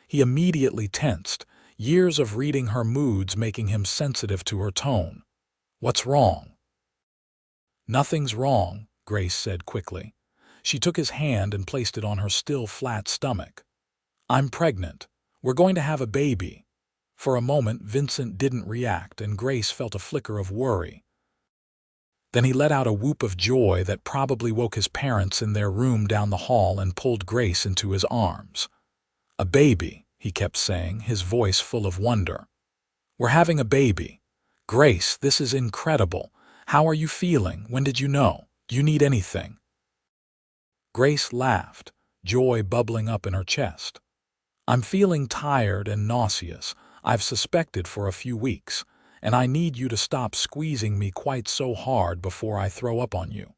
He immediately tensed, years of reading her moods making him sensitive to her tone. "What's wrong?" "Nothing's wrong," Grace said quickly. She took his hand and placed it on her still flat stomach. "I'm pregnant. We're going to have a baby." For a moment, Vincent didn't react, and Grace felt a flicker of worry. Then he let out a whoop of joy that probably woke his parents in their room down the hall and pulled Grace into his arms. "A baby," he kept saying, his voice full of wonder. "We're having a baby. Grace, this is incredible. How are you feeling? When did you know? Do you need anything?" Grace laughed, joy bubbling up in her chest. "I'm feeling tired and nauseous. I've suspected for a few weeks, and I need you to stop squeezing me quite so hard before I throw up on you."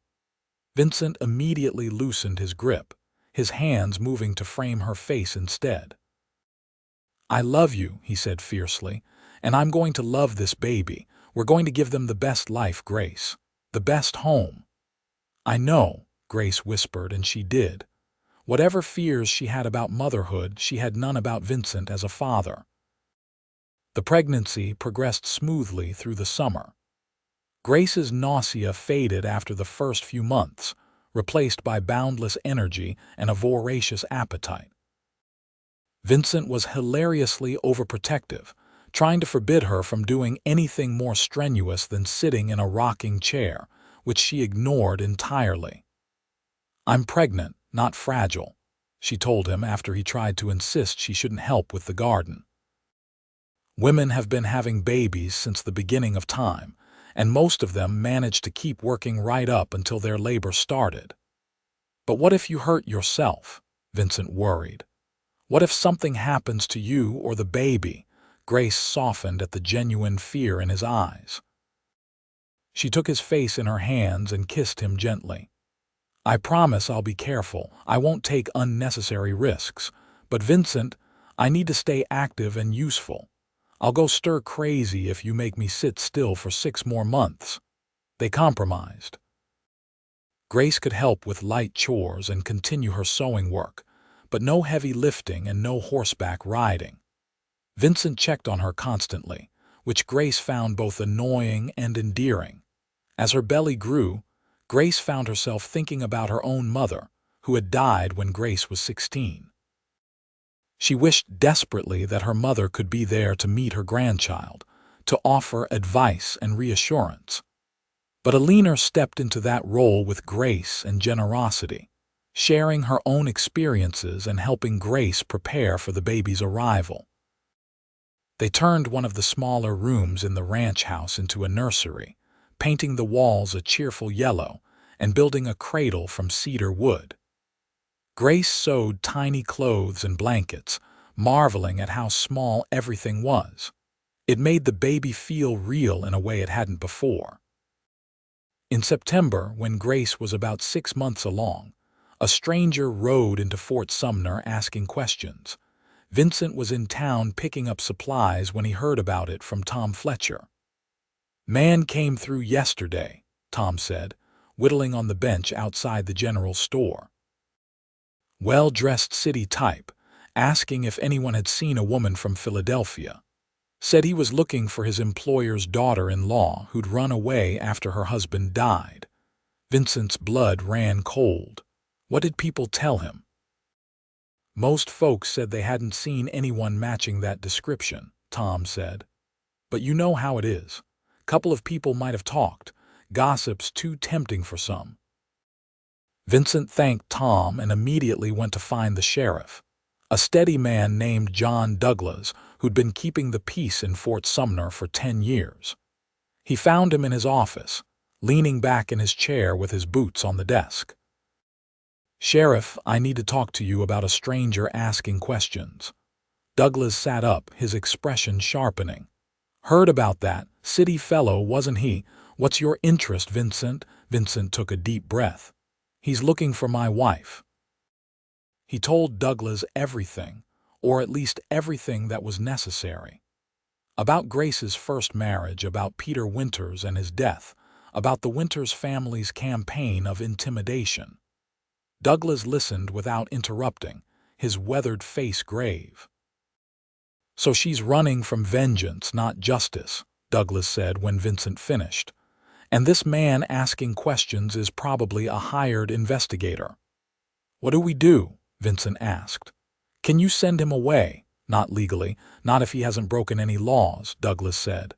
Vincent immediately loosened his grip, his hands moving to frame her face instead. "I love you," he said fiercely, "and I'm going to love this baby. We're going to give them the best life, Grace. The best home." "I know," Grace whispered, and she did. Whatever fears she had about motherhood, she had none about Vincent as a father. The pregnancy progressed smoothly through the summer. Grace's nausea faded after the first few months, replaced by boundless energy and a voracious appetite. Vincent was hilariously overprotective, trying to forbid her from doing anything more strenuous than sitting in a rocking chair, which she ignored entirely. "I'm pregnant, not fragile," she told him after he tried to insist she shouldn't help with the garden. Women have been having babies since the beginning of time, and most of them managed to keep working right up until their labor started. "But what if you hurt yourself?" Vincent worried. "What if something happens to you or the baby?" Grace softened at the genuine fear in his eyes. She took his face in her hands and kissed him gently. "I promise I'll be careful. I won't take unnecessary risks. But Vincent, I need to stay active and useful. I'll go stir crazy if you make me sit still for 6 more months." They compromised. Grace could help with light chores and continue her sewing work, but no heavy lifting and no horseback riding. Vincent checked on her constantly, which Grace found both annoying and endearing. As her belly grew, Grace found herself thinking about her own mother, who had died when Grace was 16. She wished desperately that her mother could be there to meet her grandchild, to offer advice and reassurance. But Alina stepped into that role with grace and generosity, sharing her own experiences and helping Grace prepare for the baby's arrival. They turned one of the smaller rooms in the ranch house into a nursery, painting the walls a cheerful yellow and building a cradle from cedar wood. Grace sewed tiny clothes and blankets, marveling at how small everything was. It made the baby feel real in a way it hadn't before. In September, when Grace was about 6 months along, a stranger rode into Fort Sumner asking questions. Vincent was in town picking up supplies when he heard about it from Tom Fletcher. "Man came through yesterday," Tom said, whittling on the bench outside the general store. Well-dressed city type, asking if anyone had seen a woman from Philadelphia. Said he was looking for his employer's daughter-in-law who'd run away after her husband died. Vincent's blood ran cold. What did people tell him? "Most folks said they hadn't seen anyone matching that description," Tom said. "But you know how it is. Couple of people might have talked. Gossip's too tempting for some." Vincent thanked Tom and immediately went to find the sheriff, a steady man named John Douglas who'd been keeping the peace in Fort Sumner for 10 years. He found him in his office, leaning back in his chair with his boots on the desk. "Sheriff, I need to talk to you about a stranger asking questions." Douglas sat up, his expression sharpening. "Heard about that. City fellow, wasn't he? What's your interest, Vincent?" Vincent took a deep breath. "He's looking for my wife." He told Douglas everything, or at least everything that was necessary. About Grace's first marriage, about Peter Winters and his death, about the Winters family's campaign of intimidation. Douglas listened without interrupting, his weathered face grave. "So she's running from vengeance, not justice," Douglas said when Vincent finished. "And this man asking questions is probably a hired investigator." "What do we do?" Vincent asked. "Can you send him away?" "Not legally, not if he hasn't broken any laws," Douglas said.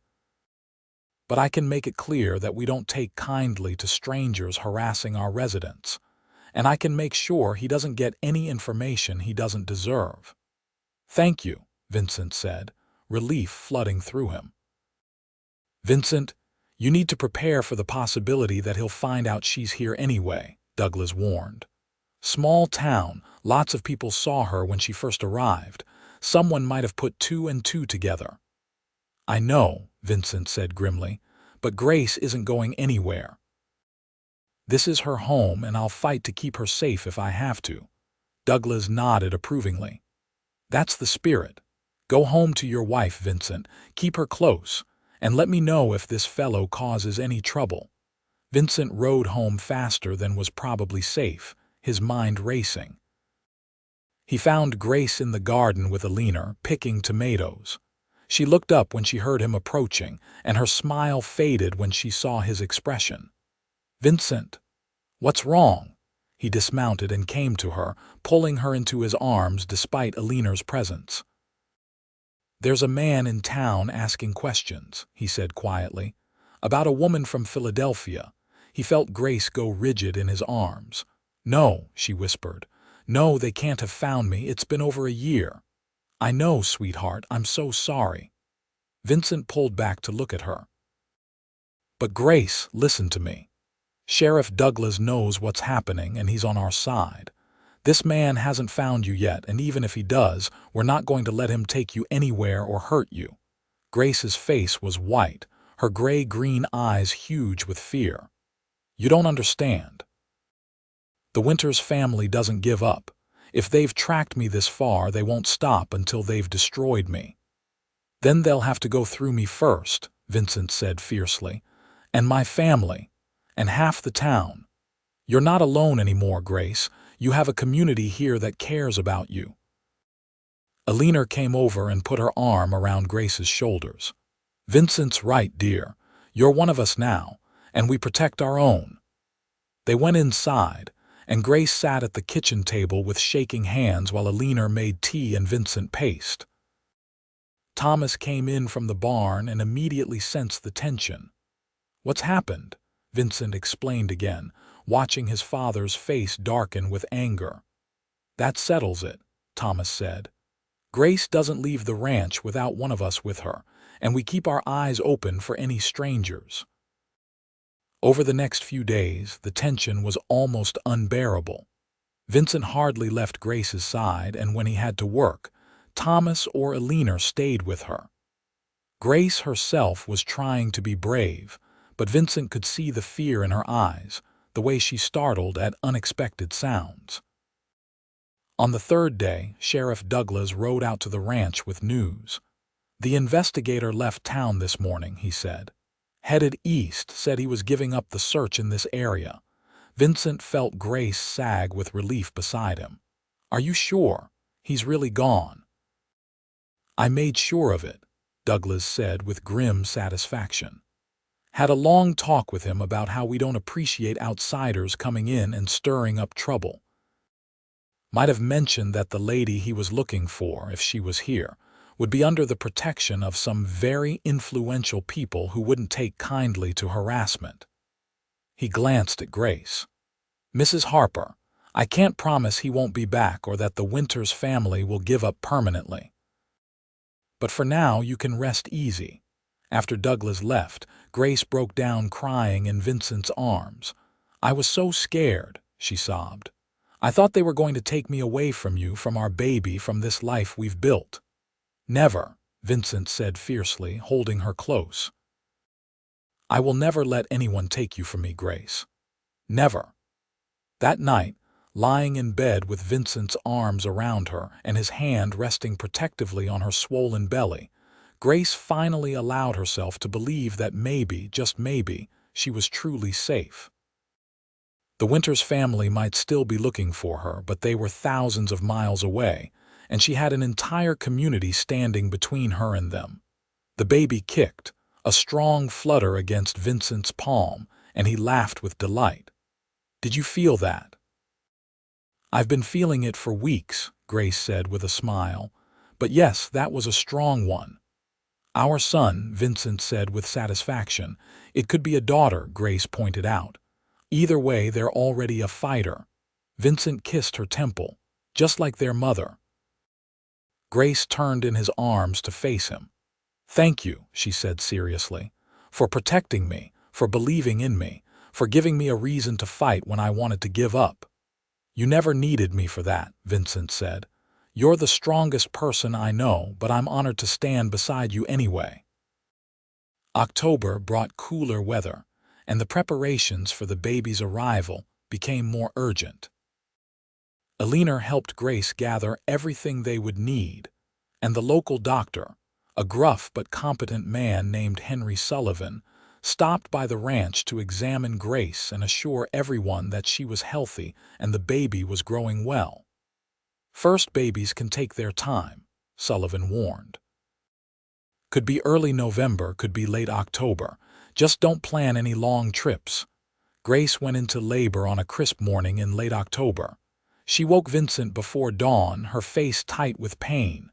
"But I can make it clear that we don't take kindly to strangers harassing our residents. And I can make sure he doesn't get any information he doesn't deserve." "Thank you," Vincent said, relief flooding through him. "Vincent, you need to prepare for the possibility that he'll find out she's here anyway," Douglas warned. "Small town, lots of people saw her when she first arrived. Someone might have put 2 and 2 together." "I know," Vincent said grimly, "but Grace isn't going anywhere. This is her home, and I'll fight to keep her safe if I have to." Douglas nodded approvingly. "That's the spirit. Go home to your wife, Vincent. Keep her close, and let me know if this fellow causes any trouble." Vincent rode home faster than was probably safe, his mind racing. He found Grace in the garden with Alina, picking tomatoes. She looked up when she heard him approaching, and her smile faded when she saw his expression. "Vincent, what's wrong?" He dismounted and came to her, pulling her into his arms despite Alina's presence. "There's a man in town asking questions," he said quietly, "about a woman from Philadelphia." He felt Grace go rigid in his arms. "No," she whispered. "No, they can't have found me. It's been over a year." "I know, sweetheart. I'm so sorry." Vincent pulled back to look at her. "But Grace, listen to me. Sheriff Douglas knows what's happening and he's on our side. This man hasn't found you yet, and even if he does, we're not going to let him take you anywhere or hurt you." Grace's face was white, her gray-green eyes huge with fear. "You don't understand. The Winters family doesn't give up. If they've tracked me this far, they won't stop until they've destroyed me." "Then they'll have to go through me first," Vincent said fiercely. "And my family. And half the town. You're not alone anymore, Grace. You have a community here that cares about you." Alina came over and put her arm around Grace's shoulders. "Vincent's right, dear. You're one of us now, and we protect our own." They went inside, and Grace sat at the kitchen table with shaking hands while Alina made tea and Vincent paced. Thomas came in from the barn and immediately sensed the tension. "What's happened?" Vincent explained again, watching his father's face darken with anger. "That settles it," Thomas said. "Grace doesn't leave the ranch without one of us with her, and we keep our eyes open for any strangers." Over the next few days, the tension was almost unbearable. Vincent hardly left Grace's side, and when he had to work, Thomas or Alina stayed with her. Grace herself was trying to be brave, but Vincent could see the fear in her eyes, the way she startled at unexpected sounds. On the third day, Sheriff Douglas rode out to the ranch with news. "The investigator left town this morning," he said. "Headed east, said he was giving up the search in this area." Vincent felt Grace sag with relief beside him. "Are you sure? He's really gone?" "I made sure of it," Douglas said with grim satisfaction. "Had a long talk with him about how we don't appreciate outsiders coming in and stirring up trouble. Might have mentioned that the lady he was looking for, if she was here, would be under the protection of some very influential people who wouldn't take kindly to harassment." He glanced at Grace. "Mrs. Harper, I can't promise he won't be back or that the Winters family will give up permanently. But for now, you can rest easy." After Douglas left, Grace broke down crying in Vincent's arms. "I was so scared," she sobbed. "I thought they were going to take me away from you, from our baby, from this life we've built." "Never," Vincent said fiercely, holding her close. "I will never let anyone take you from me, Grace. Never." That night, lying in bed with Vincent's arms around her and his hand resting protectively on her swollen belly, Grace finally allowed herself to believe that maybe, just maybe, she was truly safe. The Winters family might still be looking for her, but they were thousands of miles away, and she had an entire community standing between her and them. The baby kicked, a strong flutter against Vincent's palm, and he laughed with delight. "Did you feel that?" "I've been feeling it for weeks," Grace said with a smile. "But yes, that was a strong one." "Our son," Vincent said with satisfaction. "It could be a daughter," Grace pointed out. "Either way, they're already a fighter." Vincent kissed her temple, just like their mother. Grace turned in his arms to face him. "Thank you," she said seriously, "for protecting me, for believing in me, for giving me a reason to fight when I wanted to give up." "You never needed me for that," Vincent said. "You're the strongest person I know, but I'm honored to stand beside you anyway." October brought cooler weather, and the preparations for the baby's arrival became more urgent. Alina helped Grace gather everything they would need. and the local doctor, a gruff but competent man named Henry Sullivan, stopped by the ranch to examine Grace and assure everyone that she was healthy and the baby was growing well. "First babies can take their time," Sullivan warned. "Could be early November, could be late October. Just don't plan any long trips." Grace went into labor on a crisp morning in late October. She woke Vincent before dawn, her face tight with pain.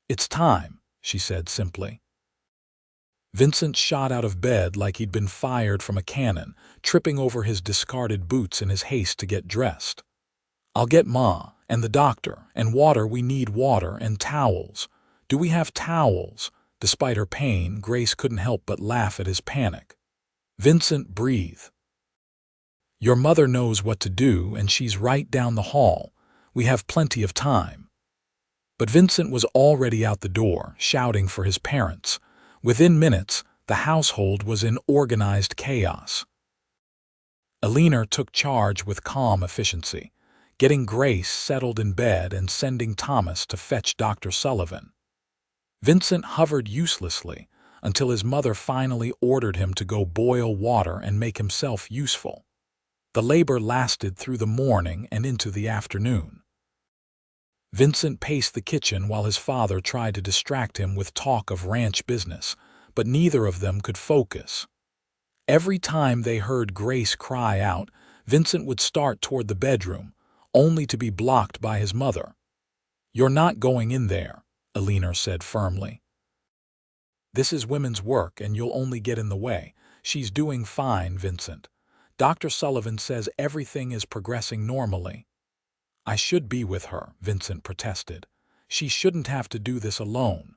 "It's time," she said simply. Vincent shot out of bed like he'd been fired from a cannon, tripping over his discarded boots in his haste to get dressed. "I'll get Ma, and the doctor, and water. We need water, and towels. Do we have towels?" Despite her pain, Grace couldn't help but laugh at his panic. "Vincent, breathe. Your mother knows what to do, and she's right down the hall. We have plenty of time." But Vincent was already out the door, shouting for his parents. Within minutes, the household was in organized chaos. Eleanor took charge with calm efficiency, getting Grace settled in bed and sending Thomas to fetch Dr. Sullivan. Vincent hovered uselessly until his mother finally ordered him to go boil water and make himself useful. The labor lasted through the morning and into the afternoon. Vincent paced the kitchen while his father tried to distract him with talk of ranch business, but neither of them could focus. Every time they heard Grace cry out, Vincent would start toward the bedroom, only to be blocked by his mother. "You're not going in there," Eleanor said firmly. "This is women's work and you'll only get in the way. She's doing fine, Vincent. Dr. Sullivan says everything is progressing normally." "I should be with her," Vincent protested. "She shouldn't have to do this alone."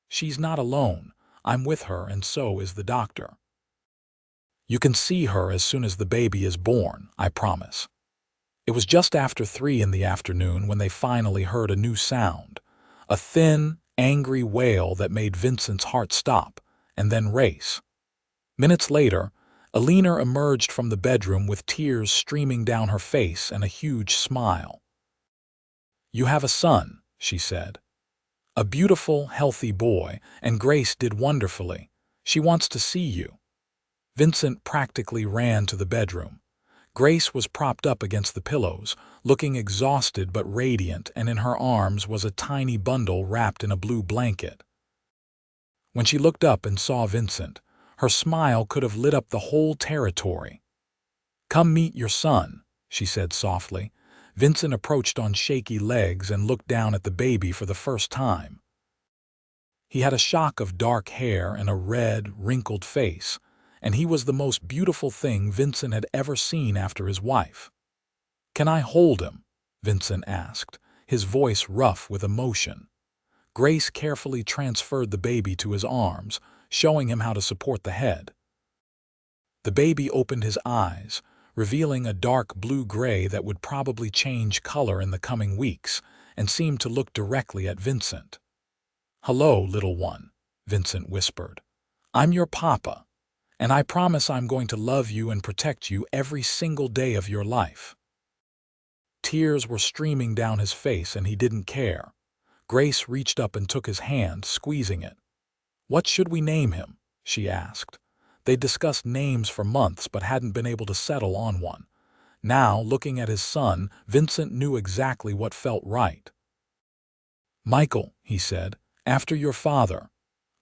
"She's not alone. I'm with her, and so is the doctor. You can see her as soon as the baby is born, I promise." It was just after 3 in the afternoon when they finally heard a new sound, a thin, angry wail that made Vincent's heart stop and then race. Minutes later, Eleanor emerged from the bedroom with tears streaming down her face and a huge smile. "You have a son," she said. "A beautiful, healthy boy, and Grace did wonderfully. She wants to see you." Vincent practically ran to the bedroom. Grace was propped up against the pillows, looking exhausted but radiant, and in her arms was a tiny bundle wrapped in a blue blanket. When she looked up and saw Vincent, her smile could have lit up the whole territory. "Come meet your son," she said softly. Vincent approached on shaky legs and looked down at the baby for the first time. He had a shock of dark hair and a red, wrinkled face, and he was the most beautiful thing Vincent had ever seen after his wife. "Can I hold him?" Vincent asked, his voice rough with emotion. Grace carefully transferred the baby to his arms, showing him how to support the head. The baby opened his eyes, revealing a dark blue-gray that would probably change color in the coming weeks, and seemed to look directly at Vincent. "Hello, little one," Vincent whispered. "I'm your papa, and I promise I'm going to love you and protect you every single day of your life." Tears were streaming down his face, and he didn't care. Grace reached up and took his hand, squeezing it. "What should we name him?" she asked. They'd discussed names for months but hadn't been able to settle on one. Now, looking at his son, Vincent knew exactly what felt right. "Michael," he said, "after your father.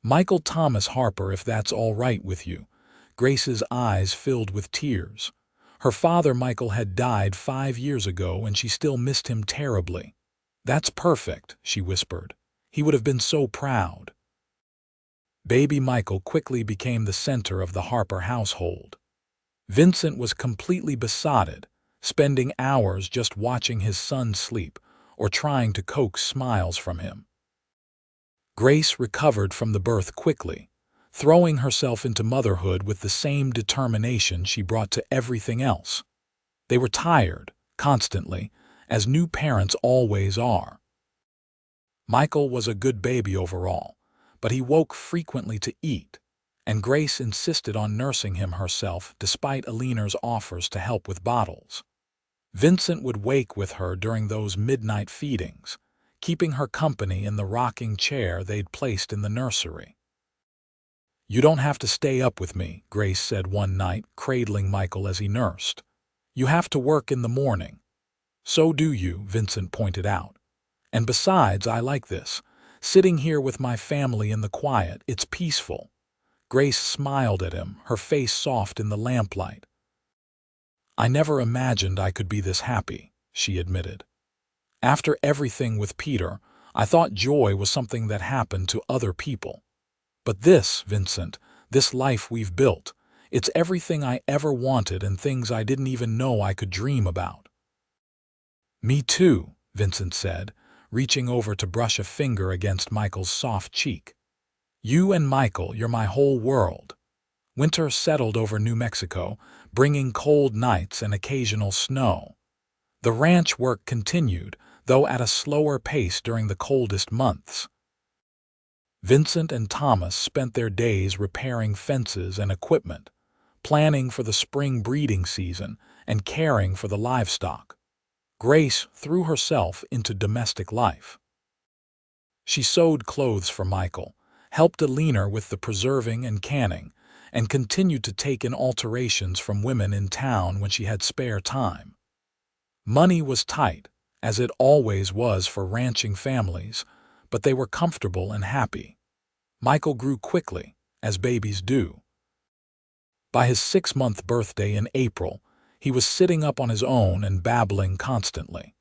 Michael Thomas Harper, if that's all right with you." Grace's eyes filled with tears. Her father, Michael, had died 5 years ago, and she still missed him terribly. "That's perfect," she whispered. "He would have been so proud." Baby Michael quickly became the center of the Harper household. Vincent was completely besotted, spending hours just watching his son sleep or trying to coax smiles from him. Grace recovered from the birth quickly, throwing herself into motherhood with the same determination she brought to everything else. They were tired, constantly, as new parents always are. Michael was a good baby overall, but he woke frequently to eat, and Grace insisted on nursing him herself despite Eleanor's offers to help with bottles. Vincent would wake with her during those midnight feedings, keeping her company in the rocking chair they'd placed in the nursery. "You don't have to stay up with me," Grace said one night, cradling Michael as he nursed. "You have to work in the morning." "So do you," Vincent pointed out. "And besides, I like this. Sitting here with my family in the quiet, it's peaceful." Grace smiled at him, her face soft in the lamplight. "I never imagined I could be this happy," she admitted. "After everything with Peter, I thought joy was something that happened to other people. But this, Vincent, this life we've built, it's everything I ever wanted and things I didn't even know I could dream about." "Me too," Vincent said, reaching over to brush a finger against Michael's soft cheek. "You and Michael, you're my whole world." Winter settled over New Mexico, bringing cold nights and occasional snow. The ranch work continued, though at a slower pace during the coldest months. Vincent and Thomas spent their days repairing fences and equipment, planning for the spring breeding season, and caring for the livestock. Grace threw herself into domestic life. She sewed clothes for Michael, helped Alina with the preserving and canning, and continued to take in alterations from women in town when she had spare time. Money was tight, as it always was for ranching families, but they were comfortable and happy. Michael grew quickly, as babies do. By his 6-month birthday in April, he was sitting up on his own and babbling constantly.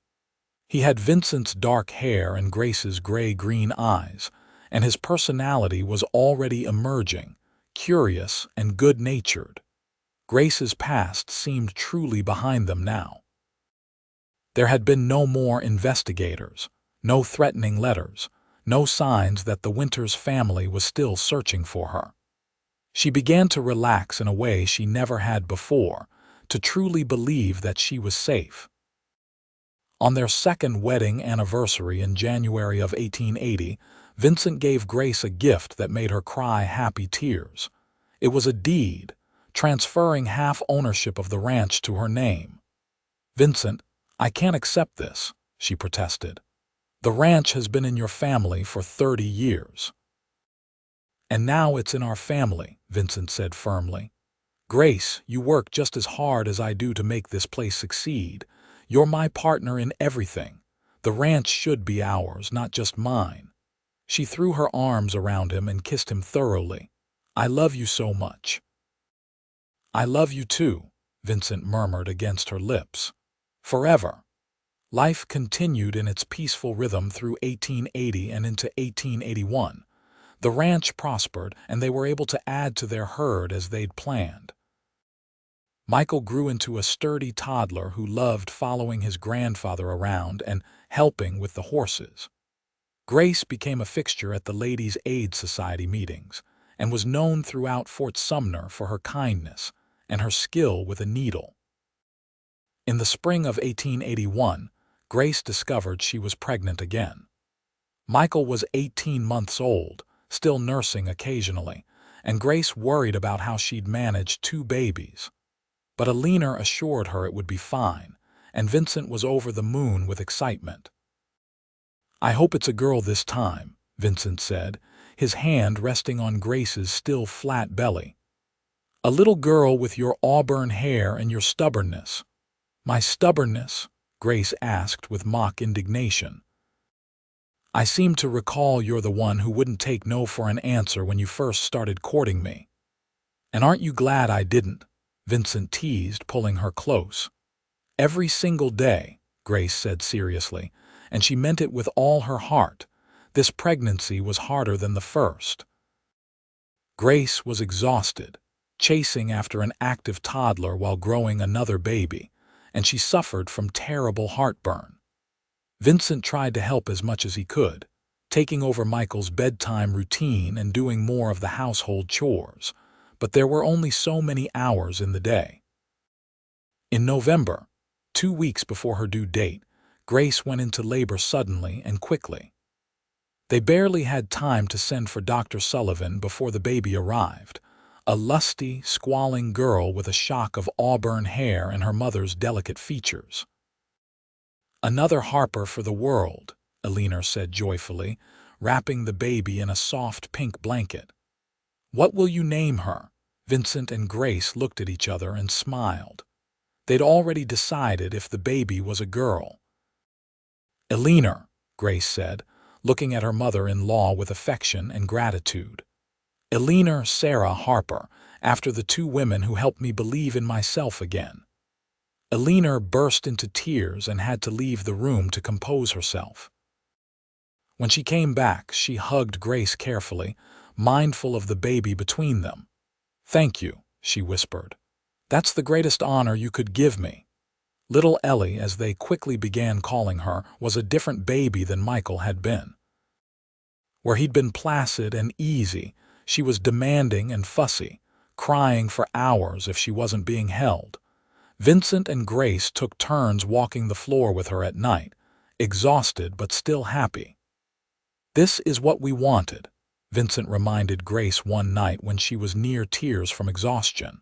He had Vincent's dark hair and Grace's gray-green eyes, and his personality was already emerging, curious and good-natured. Grace's past seemed truly behind them now. There had been no more investigators, no threatening letters, no signs that the Winters family was still searching for her. She began to relax in a way she never had before, to truly believe that she was safe. On their second wedding anniversary in January of 1880, Vincent gave Grace a gift that made her cry happy tears. It was a deed, transferring half ownership of the ranch to her name. "Vincent, I can't accept this," she protested. "The ranch has been in your family for 30 years. "And now it's in our family," Vincent said firmly. "Grace, you work just as hard as I do to make this place succeed. You're my partner in everything. The ranch should be ours, not just mine." She threw her arms around him and kissed him thoroughly. "I love you so much." "I love you too," Vincent murmured against her lips. "Forever." Life continued in its peaceful rhythm through 1880 and into 1881. The ranch prospered, and they were able to add to their herd as they'd planned. Michael grew into a sturdy toddler who loved following his grandfather around and helping with the horses. Grace became a fixture at the Ladies' Aid Society meetings and was known throughout Fort Sumner for her kindness and her skill with a needle. In the spring of 1881, Grace discovered she was pregnant again. Michael was 18 months old, still nursing occasionally, and Grace worried about how she'd manage 2 babies. But Alina assured her it would be fine, and Vincent was over the moon with excitement. "I hope it's a girl this time," Vincent said, his hand resting on Grace's still flat belly. "A little girl with your auburn hair and your stubbornness." "My stubbornness?" Grace asked with mock indignation. "I seem to recall you're the one who wouldn't take no for an answer when you first started courting me." "And aren't you glad I didn't?" Vincent teased, pulling her close. "Every single day," Grace said seriously, and she meant it with all her heart. This pregnancy was harder than the first. Grace was exhausted, chasing after an active toddler while growing another baby, and she suffered from terrible heartburn. Vincent tried to help as much as he could, taking over Michael's bedtime routine and doing more of the household chores, but there were only so many hours in the day. In November, 2 weeks before her due date, Grace went into labor suddenly and quickly. They barely had time to send for Dr. Sullivan before the baby arrived, a lusty, squalling girl with a shock of auburn hair and her mother's delicate features. "Another Harper for the world," Eleanor said joyfully, wrapping the baby in a soft pink blanket. "What will you name her?" Vincent and Grace looked at each other and smiled. They'd already decided if the baby was a girl. "Eleanor," Grace said, looking at her mother-in-law with affection and gratitude. "Eleanor Sarah Harper, after the two women who helped me believe in myself again." Eleanor burst into tears and had to leave the room to compose herself. When she came back, she hugged Grace carefully, mindful of the baby between them. "Thank you," she whispered. "That's the greatest honor you could give me." Little Ellie, as they quickly began calling her, was a different baby than Michael had been. Where he'd been placid and easy, she was demanding and fussy, crying for hours if she wasn't being held. Vincent and Grace took turns walking the floor with her at night, exhausted but still happy. "This is what we wanted," Vincent reminded Grace one night when she was near tears from exhaustion.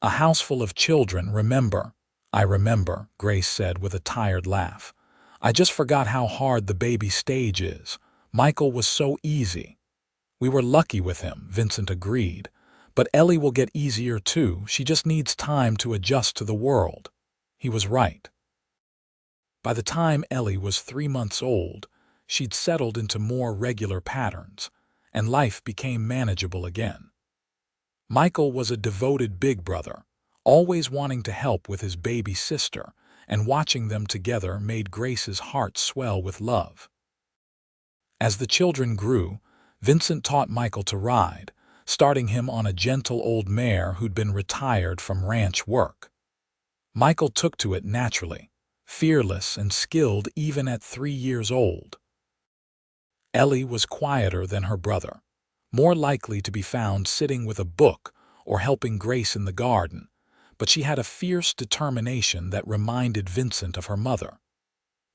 "A house full of children, remember?" "I remember," Grace said with a tired laugh. "I just forgot how hard the baby stage is. Michael was so easy." "We were lucky with him," Vincent agreed. "But Ellie will get easier too. She just needs time to adjust to the world." He was right. By the time Ellie was 3 months old, she'd settled into more regular patterns, and life became manageable again. Michael was a devoted big brother, always wanting to help with his baby sister, and watching them together made Grace's heart swell with love. As the children grew, Vincent taught Michael to ride, starting him on a gentle old mare who'd been retired from ranch work. Michael took to it naturally, fearless and skilled even at 3 years old. Ellie was quieter than her brother, more likely to be found sitting with a book or helping Grace in the garden, but she had a fierce determination that reminded Vincent of her mother.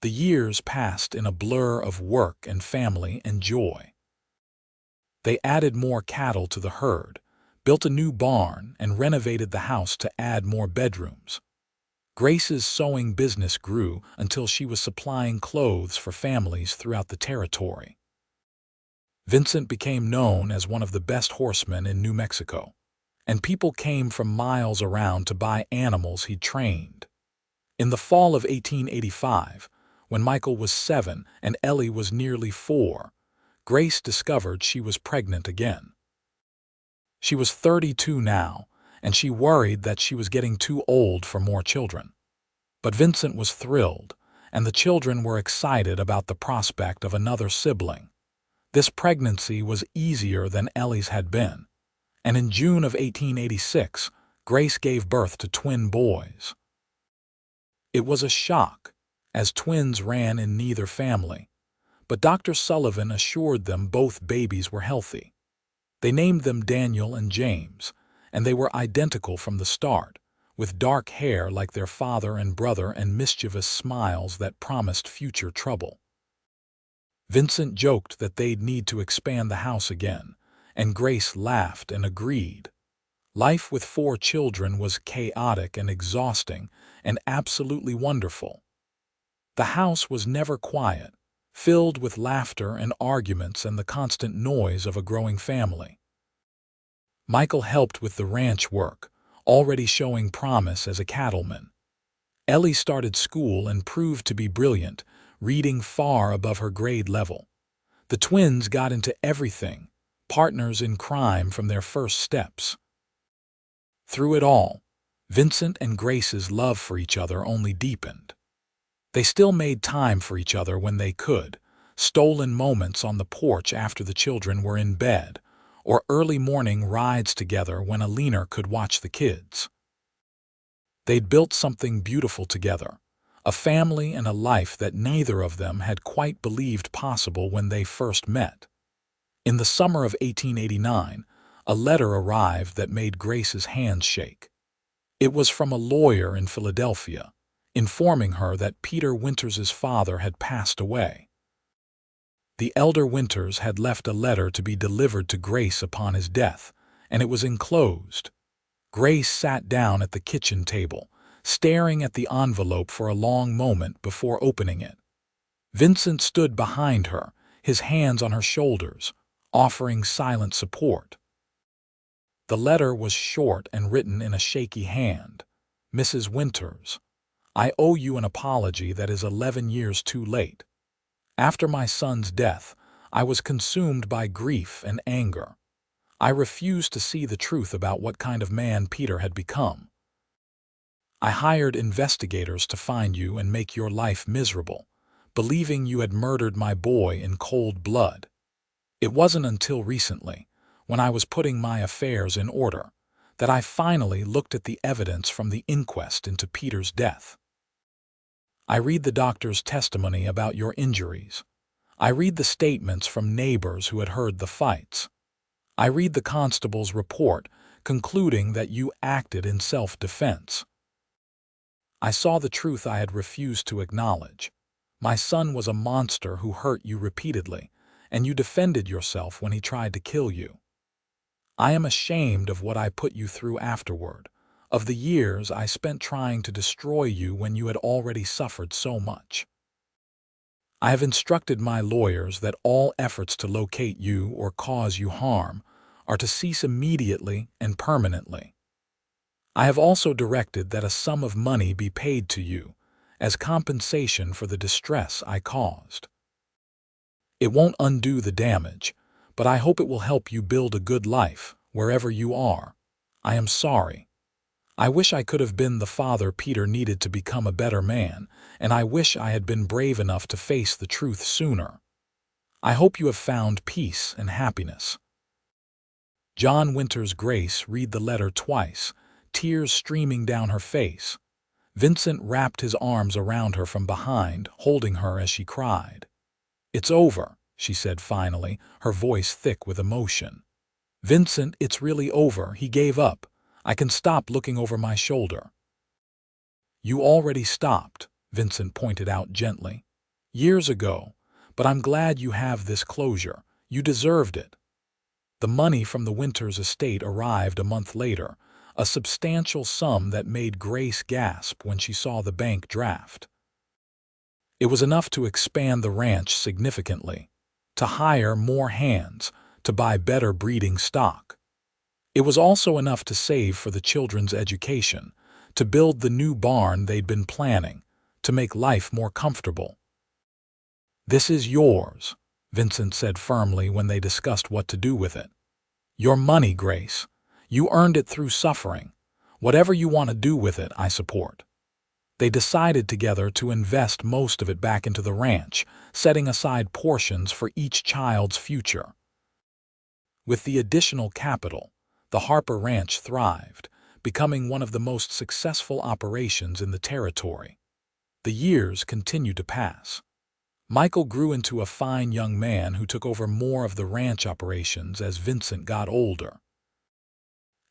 The years passed in a blur of work and family and joy. They added more cattle to the herd, built a new barn, and renovated the house to add more bedrooms. Grace's sewing business grew until she was supplying clothes for families throughout the territory. Vincent became known as one of the best horsemen in New Mexico, and people came from miles around to buy animals he'd trained. In the fall of 1885, when Michael was 7 and Ellie was nearly 4, Grace discovered she was pregnant again. She was 32 now, and she worried that she was getting too old for more children. But Vincent was thrilled, and the children were excited about the prospect of another sibling. This pregnancy was easier than Ellie's had been, and in June of 1886, Grace gave birth to twin boys. It was a shock, as twins ran in neither family, but Dr. Sullivan assured them both babies were healthy. They named them Daniel and James, and they were identical from the start, with dark hair like their father and brother and mischievous smiles that promised future trouble. Vincent joked that they'd need to expand the house again, and Grace laughed and agreed. Life with 4 children was chaotic and exhausting, and absolutely wonderful. The house was never quiet, filled with laughter and arguments and the constant noise of a growing family. Michael helped with the ranch work, already showing promise as a cattleman. Ellie started school and proved to be brilliant, reading far above her grade level. The twins got into everything, partners in crime from their first steps. Through it all, Vincent and Grace's love for each other only deepened. They still made time for each other when they could, stolen moments on the porch after the children were in bed, or early morning rides together when Eleanor could watch the kids. They'd built something beautiful together, a family and a life that neither of them had quite believed possible when they first met. In the summer of 1889, a letter arrived that made Grace's hands shake. It was from a lawyer in Philadelphia, informing her that Peter Winters's father had passed away. The elder Winters had left a letter to be delivered to Grace upon his death, and it was enclosed. Grace sat down at the kitchen table, staring at the envelope for a long moment before opening it. Vincent stood behind her, his hands on her shoulders, offering silent support. The letter was short and written in a shaky hand. Mrs. Winters, I owe you an apology that is 11 years too late. After my son's death, I was consumed by grief and anger. I refused to see the truth about what kind of man Peter had become. I hired investigators to find you and make your life miserable, believing you had murdered my boy in cold blood. It wasn't until recently, when I was putting my affairs in order, that I finally looked at the evidence from the inquest into Peter's death. I read the doctor's testimony about your injuries. I read the statements from neighbors who had heard the fights. I read the constable's report concluding that you acted in self-defense. I saw the truth I had refused to acknowledge. My son was a monster who hurt you repeatedly, and you defended yourself when he tried to kill you. I am ashamed of what I put you through afterward, of the years I spent trying to destroy you when you had already suffered so much. I have instructed my lawyers that all efforts to locate you or cause you harm are to cease immediately and permanently. I have also directed that a sum of money be paid to you as compensation for the distress I caused. It won't undo the damage, but I hope it will help you build a good life wherever you are. I am sorry. I wish I could have been the father Peter needed to become a better man, and I wish I had been brave enough to face the truth sooner. I hope you have found peace and happiness. John Winters Grace read the letter twice, tears streaming down her face. Vincent wrapped his arms around her from behind, holding her as she cried. It's over, she said finally, her voice thick with emotion. Vincent, it's really over. He gave up. I can stop looking over my shoulder. You already stopped, Vincent pointed out gently. Years ago, but I'm glad you have this closure. You deserved it. The money from the Winters estate arrived a month later, a substantial sum that made Grace gasp when she saw the bank draft. It was enough to expand the ranch significantly, to hire more hands, to buy better breeding stock. It was also enough to save for the children's education, to build the new barn they'd been planning, to make life more comfortable. This is yours, Vincent said firmly when they discussed what to do with it. Your money, Grace. You earned it through suffering. Whatever you want to do with it, I support. They decided together to invest most of it back into the ranch, setting aside portions for each child's future. With the additional capital, the Harper Ranch thrived, becoming one of the most successful operations in the territory. The years continued to pass. Michael grew into a fine young man who took over more of the ranch operations as Vincent got older.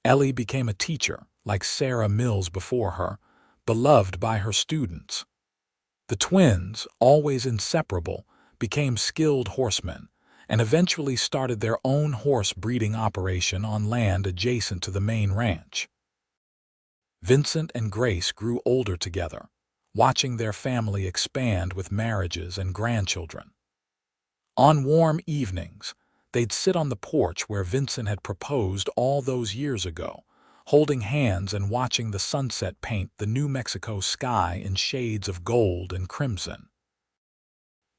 Ellie became a teacher, like Sarah Mills before her, beloved by her students. The twins, always inseparable, became skilled horsemen, and eventually started their own horse breeding operation on land adjacent to the main ranch. Vincent and Grace grew older together, watching their family expand with marriages and grandchildren. On warm evenings, they'd sit on the porch where Vincent had proposed all those years ago, holding hands and watching the sunset paint the New Mexico sky in shades of gold and crimson.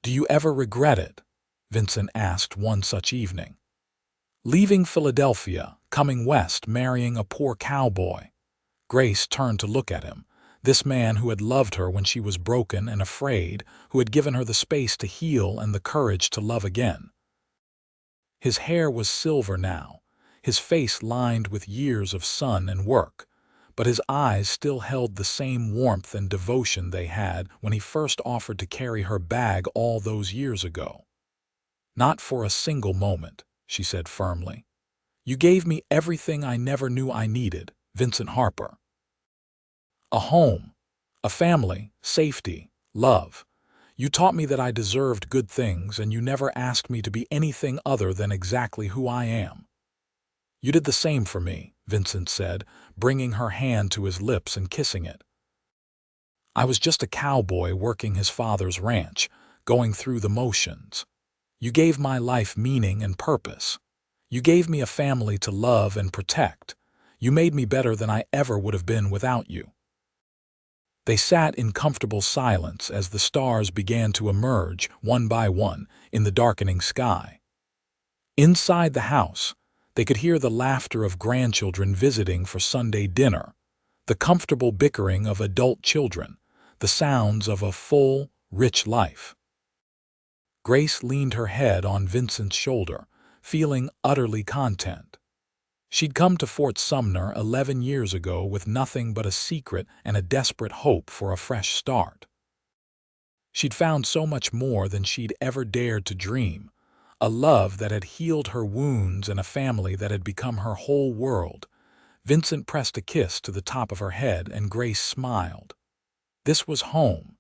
"Do you ever regret it?" Vincent asked one such evening. "Leaving Philadelphia, coming west, marrying a poor cowboy." Grace turned to look at him, this man who had loved her when she was broken and afraid, who had given her the space to heal and the courage to love again. His hair was silver now, his face lined with years of sun and work, but his eyes still held the same warmth and devotion they had when he first offered to carry her bag all those years ago. "Not for a single moment," she said firmly. "You gave me everything I never knew I needed, Vincent Harper. A home, a family, safety, love. You taught me that I deserved good things, and you never asked me to be anything other than exactly who I am." "You did the same for me," Vincent said, bringing her hand to his lips and kissing it. "I was just a cowboy working his father's ranch, going through the motions. You gave my life meaning and purpose. You gave me a family to love and protect. You made me better than I ever would have been without you." They sat in comfortable silence as the stars began to emerge, one by one, in the darkening sky. Inside the house, they could hear the laughter of grandchildren visiting for Sunday dinner, the comfortable bickering of adult children, the sounds of a full, rich life. Grace leaned her head on Vincent's shoulder, feeling utterly content. She'd come to Fort Sumner 11 years ago with nothing but a secret and a desperate hope for a fresh start. She'd found so much more than she'd ever dared to dream, a love that had healed her wounds and a family that had become her whole world. Vincent pressed a kiss to the top of her head and Grace smiled. This was home.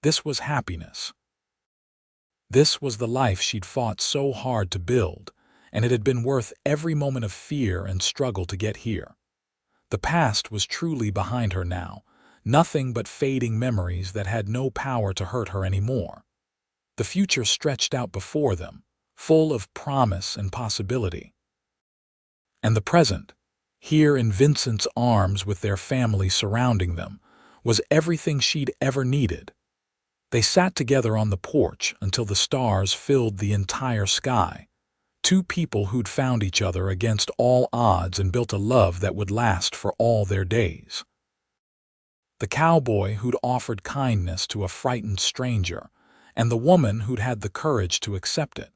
This was happiness. This was the life she'd fought so hard to build, and it had been worth every moment of fear and struggle to get here. The past was truly behind her now, nothing but fading memories that had no power to hurt her anymore. The future stretched out before them, full of promise and possibility. And the present, here in Vincent's arms with their family surrounding them, was everything she'd ever needed. They sat together on the porch until the stars filled the entire sky. Two people who'd found each other against all odds and built a love that would last for all their days. The cowboy who'd offered kindness to a frightened stranger, and the woman who'd had the courage to accept it.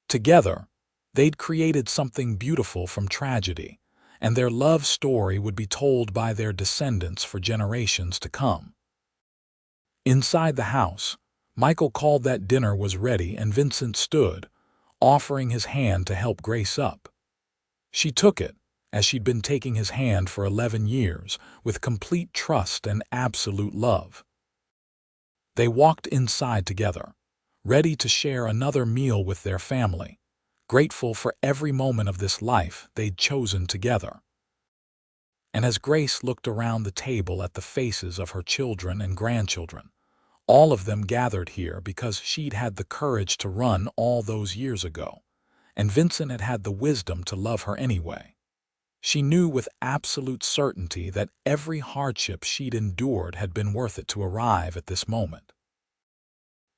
Together, they'd created something beautiful from tragedy, and their love story would be told by their descendants for generations to come. Inside the house, Michael called that dinner was ready and Vincent stood, offering his hand to help Grace up. She took it, as she'd been taking his hand for 11 years, with complete trust and absolute love. They walked inside together, ready to share another meal with their family, grateful for every moment of this life they'd chosen together. And as Grace looked around the table at the faces of her children and grandchildren, all of them gathered here because she'd had the courage to run all those years ago, and Vincent had had the wisdom to love her anyway. She knew with absolute certainty that every hardship she'd endured had been worth it to arrive at this moment.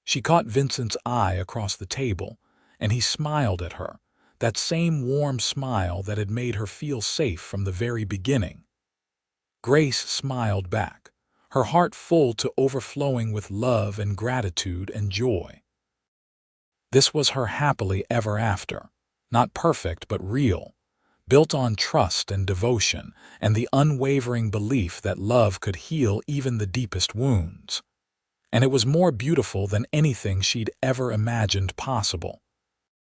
She caught Vincent's eye across the table, and he smiled at her, that same warm smile that had made her feel safe from the very beginning. Grace smiled back, her heart full to overflowing with love and gratitude and joy. This was her happily ever after, not perfect but real, built on trust and devotion and the unwavering belief that love could heal even the deepest wounds. And it was more beautiful than anything she'd ever imagined possible.